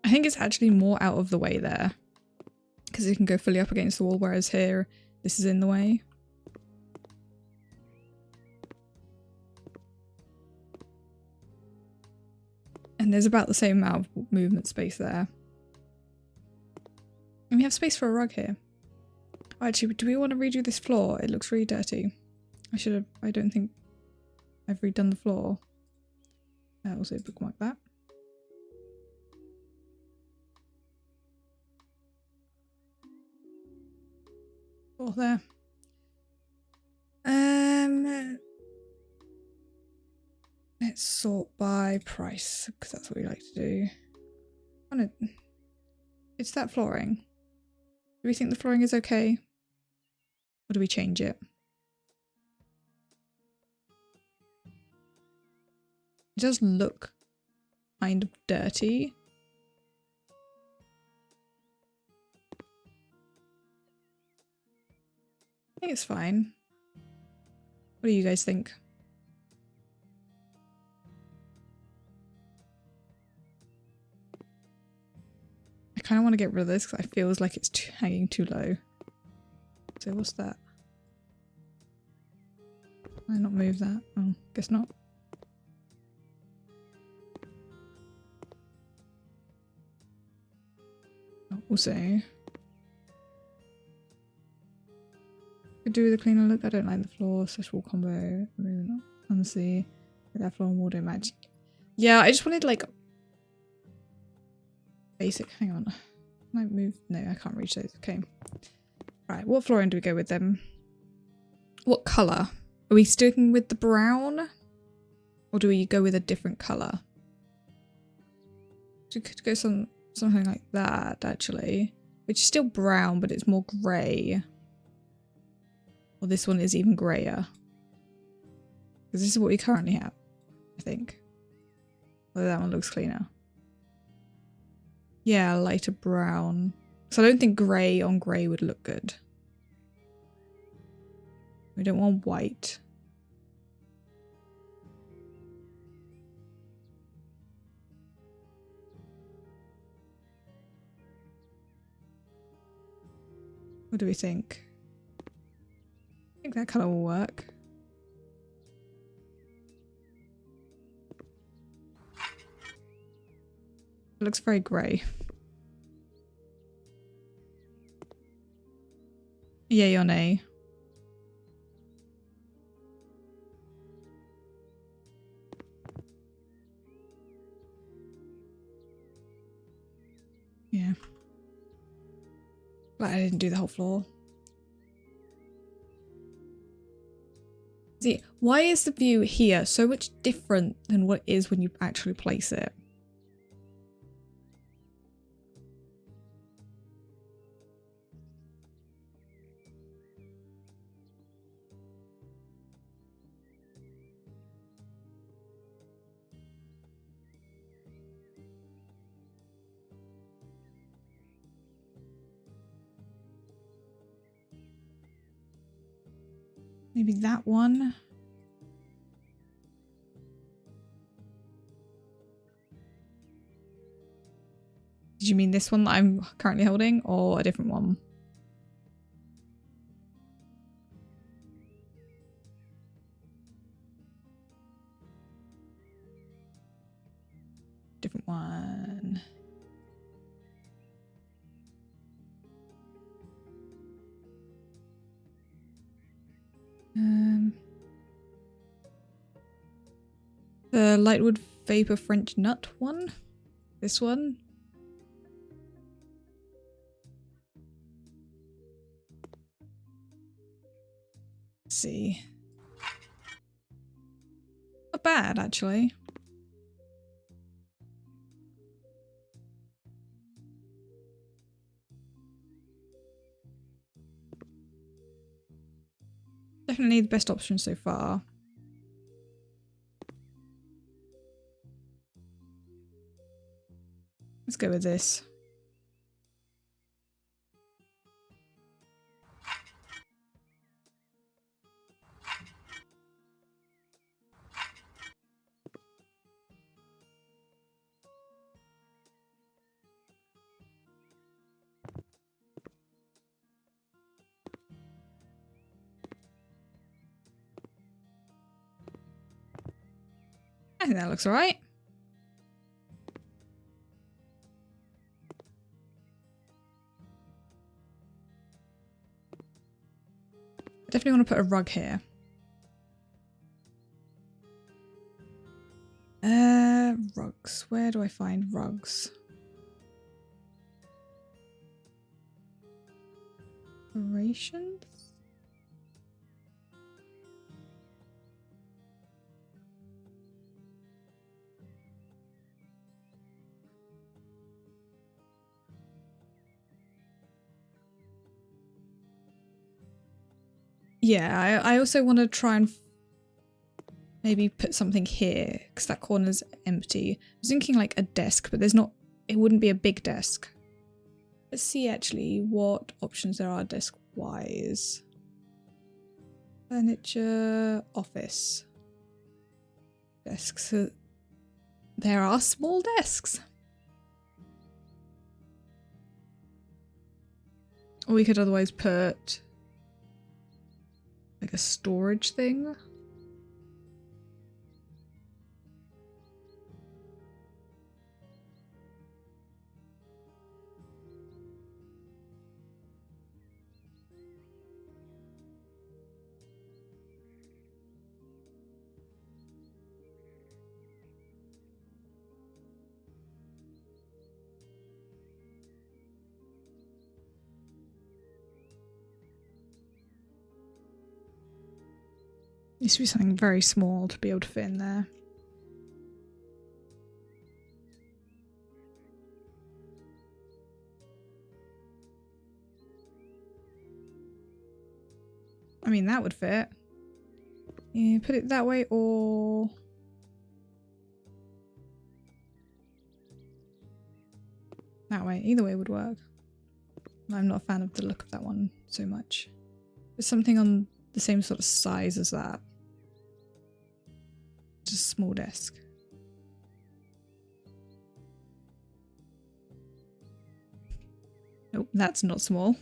I think it's actually more out of the way there because it can go fully up against the wall, whereas here this is in the way. And there's about the same amount of movement space there. And we have space for a rug here. Oh, actually, do we want to redo this floor? It looks really dirty. I don't think I've redone the floor. I'll also bookmark that. Oh, there. Let's sort by price because that's what we like to do. It's that flooring. Do we think the flooring is okay? Or do we change it? It does look kind of dirty. I think it's fine. What do you guys think? I kind of want to get rid of this because it feels like it's hanging too low. So what's that? Can I not move that? Oh, guess not. Oh, also, could do with a cleaner look. I don't like the floor. Slash wall combo. Moving on the sea. That floor and wall don't match. Yeah, I just wanted like basic. Hang on. Can I move? No, I can't reach those. Okay. Right. What flooring do we go with then? What colour? Are we sticking with the brown? Or do we go with a different colour? We could go something like that, actually. Which is still brown, but it's more grey. Or this one is even greyer. Because this is what we currently have, I think. Although that one looks cleaner. Yeah, lighter brown. So I don't think grey on grey would look good. We don't want white. What do we think? I think that colour will work. It looks very grey. Yay or nay? Yeah. Glad I didn't do the whole floor. See, why is the view here so much different than what it is when you actually place it? Maybe that one? Did you mean this one that I'm currently holding or a different one? Different one. The Lightwood Vapor French Nut one? This one? Let's see. Not bad, actually. Definitely the best option so far. Let's go with this. I think that looks alright. I definitely want to put a rug here. Rugs. Where do I find rugs? Decorations? Yeah, I also want to try and maybe put something here because that corner's empty. I was thinking like a desk, but there's not, it wouldn't be a big desk. Let's see actually what options there are desk-wise. Furniture, office. Desks. There are small desks. Or we could otherwise put like a storage thing. Needs to be something very small to be able to fit in there. I mean, that would fit. Yeah, put it that way or... that way. Either way would work. I'm not a fan of the look of that one so much. There's something on the same sort of size as that. Just a small desk. Nope, that's not small.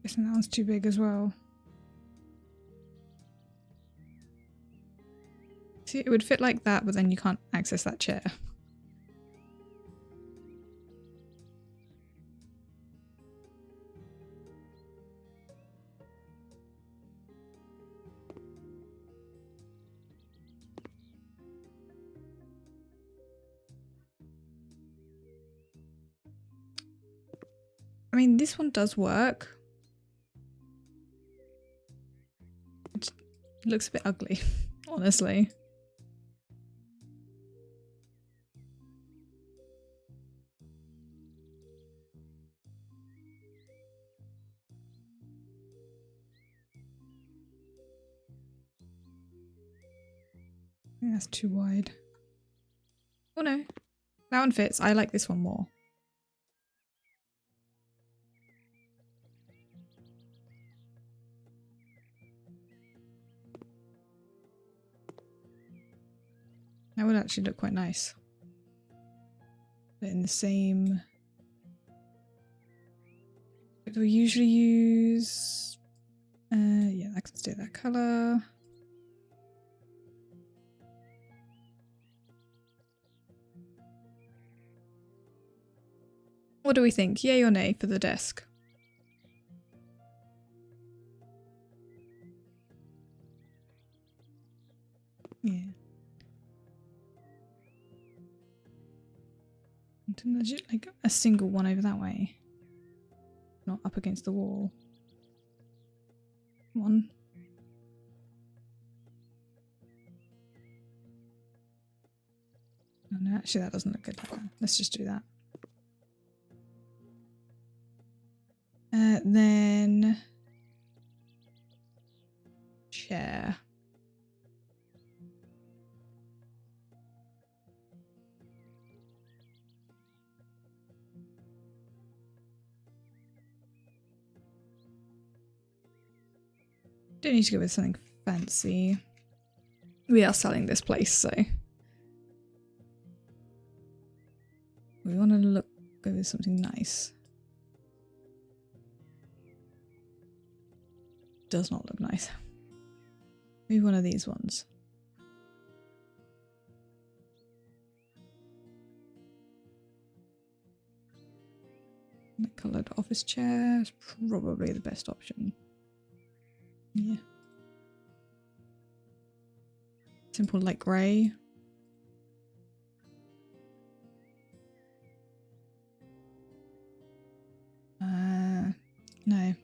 Guessing that one's too big as well. See, it would fit like that, but then you can't access that chair. I mean, this one does work. It looks a bit ugly, honestly. I think that's too wide. Oh no, that one fits. I like this one more. That would actually look quite nice. But in the same... do we usually use... yeah, I can stay that colour. What do we think? Yay or nay for the desk? Yeah. To nudge it like a single one over that way. Not up against the wall. Come on. Oh, no, actually that doesn't look good like that. Let's just do that. Then... chair. Don't need to go with something fancy. We are selling this place, so we want to go with something nice. Does not look nice. Maybe one of these ones. The coloured office chair is probably the best option. Yeah. Simple light grey. No,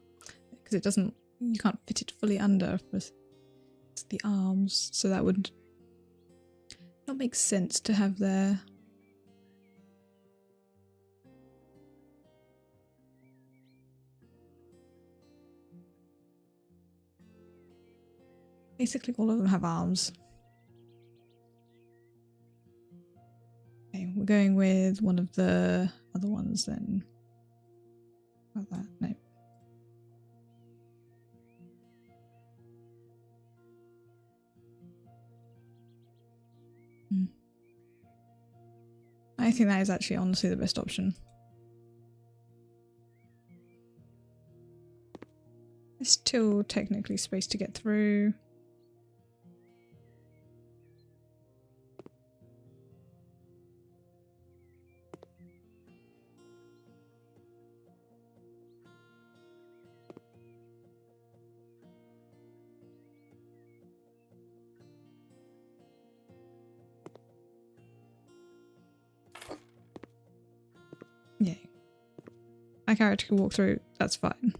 because it doesn't, you can't fit it fully under the arms, so that would not make sense to have there. Basically all of them have arms. Okay, we're going with one of the other ones then. About that, no. I think that is actually honestly the best option. There's still technically space to get through. my character can walk through, that's fine.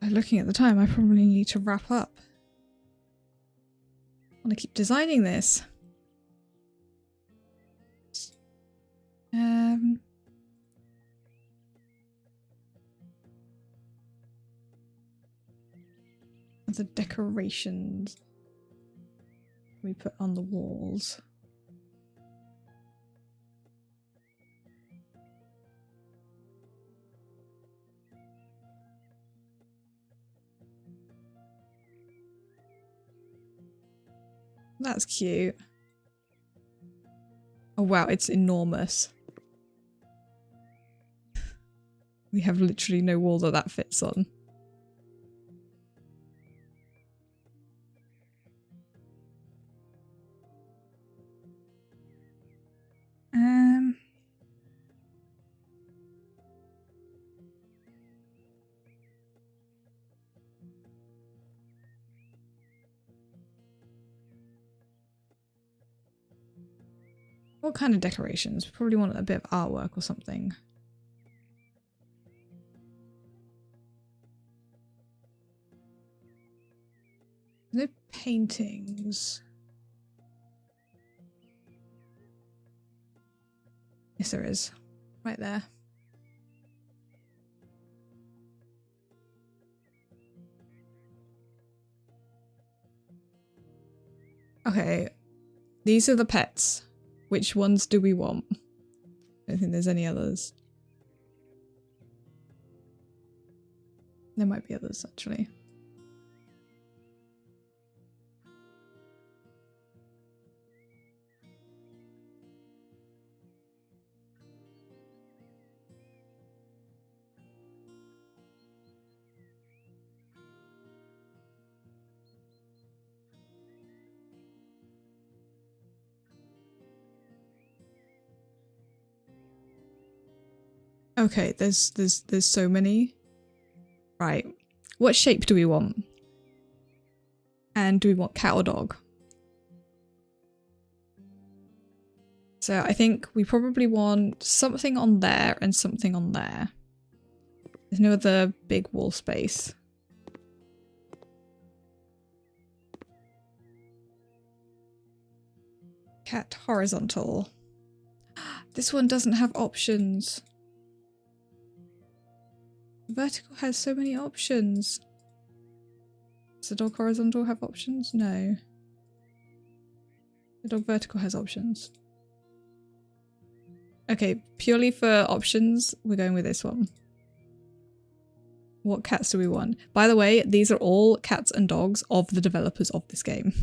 Looking at the time, I probably need to wrap up. I want to keep designing this. The decorations we put on the walls. That's cute. Oh wow, it's enormous. We have literally no wall that fits on. What kind of decorations? Probably want a bit of artwork or something. No paintings. Yes, there is. Right there. Okay. These are the pets. Which ones do we want? I don't think there's any others. There might be others, actually. Okay, there's so many. Right. What shape do we want? And do we want cat or dog? So I think we probably want something on there and something on there. There's no other big wall space. Cat horizontal. This one doesn't have options. Vertical has so many options. Does the dog horizontal have options? No. The dog vertical has options. Okay, purely for options, we're going with this one. What cats do we want? By the way, these are all cats and dogs of the developers of this game.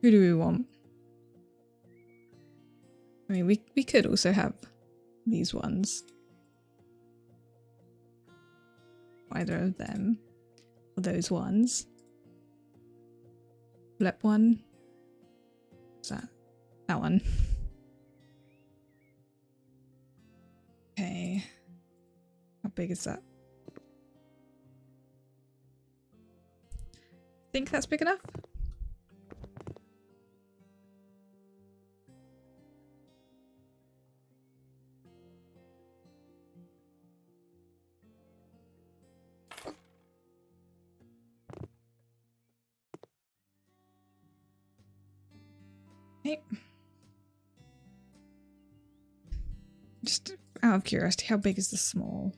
Who do we want? I mean, we could also have these ones. Either of them. Or those ones. Flip one. What's that? That one. Okay. How big is that? Think that's big enough? Okay. Just out of curiosity, how big is the small?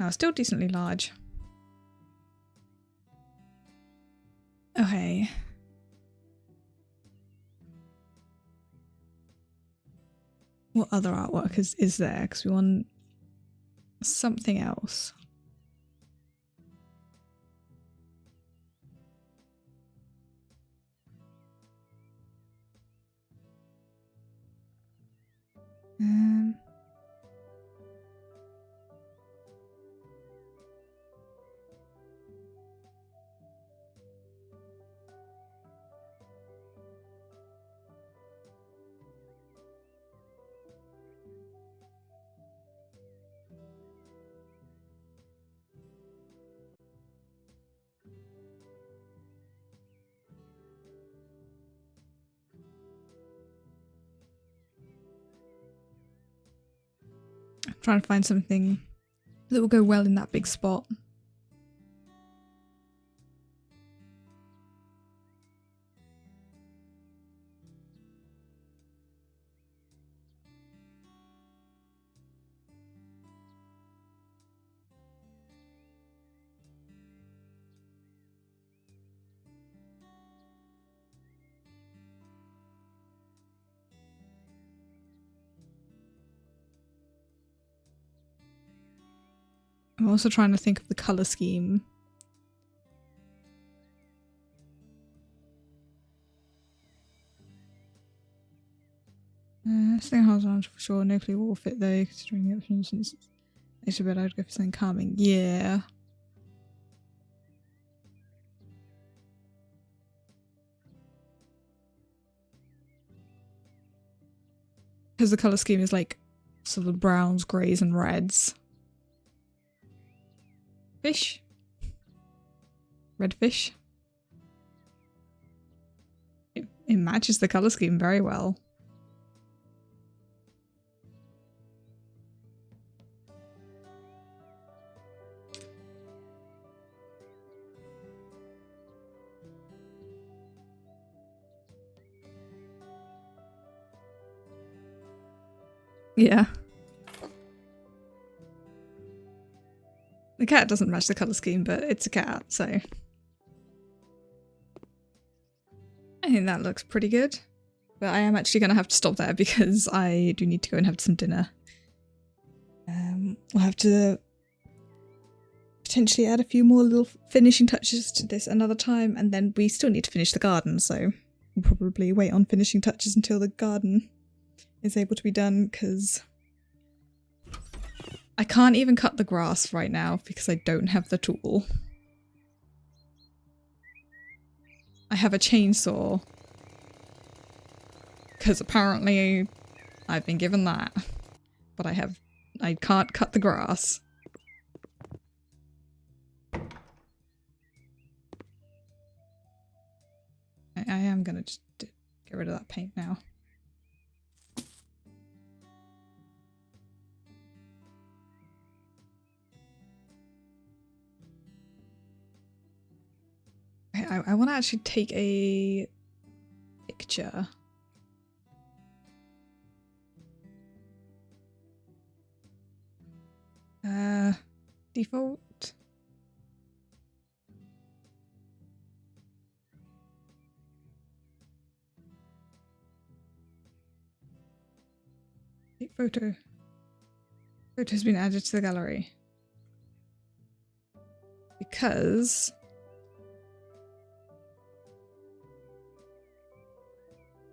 Oh, still decently large. Okay. What other artwork is there? Because we want something else. Trying to find something that will go well in that big spot. I'm also trying to think of the colour scheme. Staying horizontal for sure. No clue what will fit though, considering the options. Actually, but I'd go for something calming. Yeah. Because the colour scheme is like sort of browns, greys, and reds. Fish. Red fish. It matches the colour scheme very well. Yeah. The cat doesn't match the colour scheme, but it's a cat, so... I think that looks pretty good. But I am actually going to have to stop there because I do need to go and have some dinner. We'll have to potentially add a few more little finishing touches to this another time, and then we still need to finish the garden, so we'll probably wait on finishing touches until the garden is able to be done, because I can't even cut the grass right now because I don't have the tool. I have a chainsaw because apparently I've been given that, but I can't cut the grass. I am gonna just get rid of that paint now. I want to actually take a picture. Default. Take photo. Photo has been added to the gallery. Because...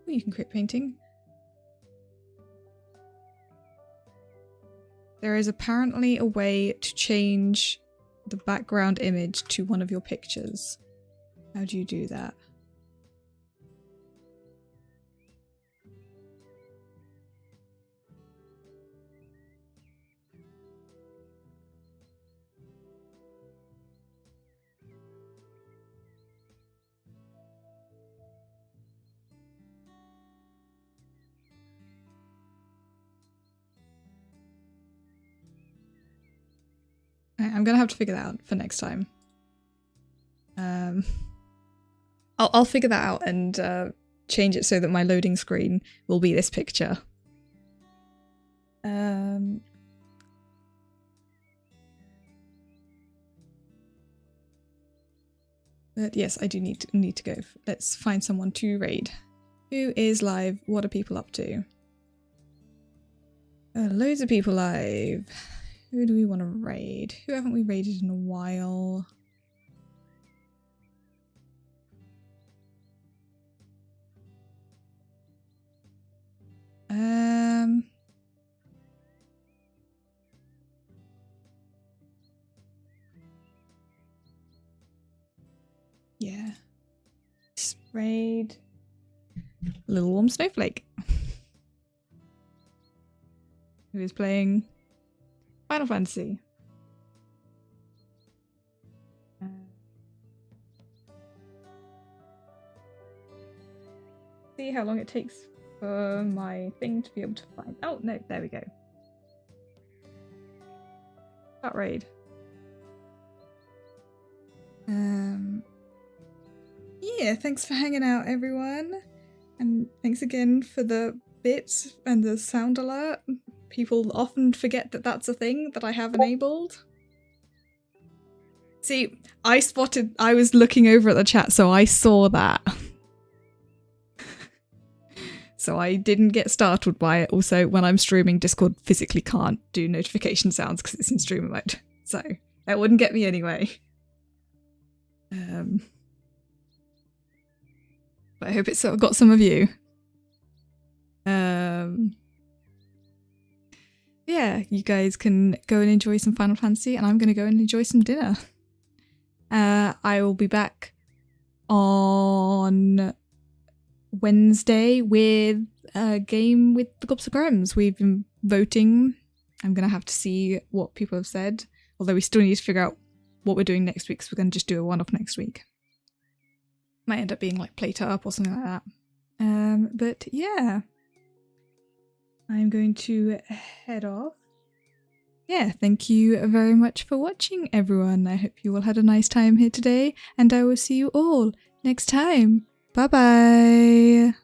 you can create painting. There is apparently a way to change the background image to one of your pictures. How do you do that? I'm gonna have to figure that out for next time. I'll figure that out and change it so that my loading screen will be this picture. But yes, I do need to go. Let's find someone to raid. Who is live? What are people up to? Loads of people live. Who do we want to raid? Who haven't we raided in a while? Yeah. Let's raid Little Warm Snowflake. Who is playing Final Fantasy. See how long it takes for my thing to be able to find. Oh no, there we go. That raid. Yeah, thanks for hanging out, everyone. And thanks again for the bits and the sound alert. People often forget that that's a thing that I have enabled. See, I was looking over at the chat, so I saw that. So I didn't get startled by it. Also, when I'm streaming, Discord physically can't do notification sounds because it's in streamer mode. So that wouldn't get me anyway. But I hope it's sort of got some of you. Yeah, you guys can go and enjoy some Final Fantasy, and I'm going to go and enjoy some dinner. I will be back on Wednesday with a game with the Gobs of Grims. We've been voting. I'm going to have to see what people have said, although we still need to figure out what we're doing next week, so we're going to just do a one-off next week. Might end up being like Plate Up or something like that. But yeah, I'm going to head off. Yeah, thank you very much for watching, everyone. I hope you all had a nice time here today, and I will see you all next time. Bye-bye!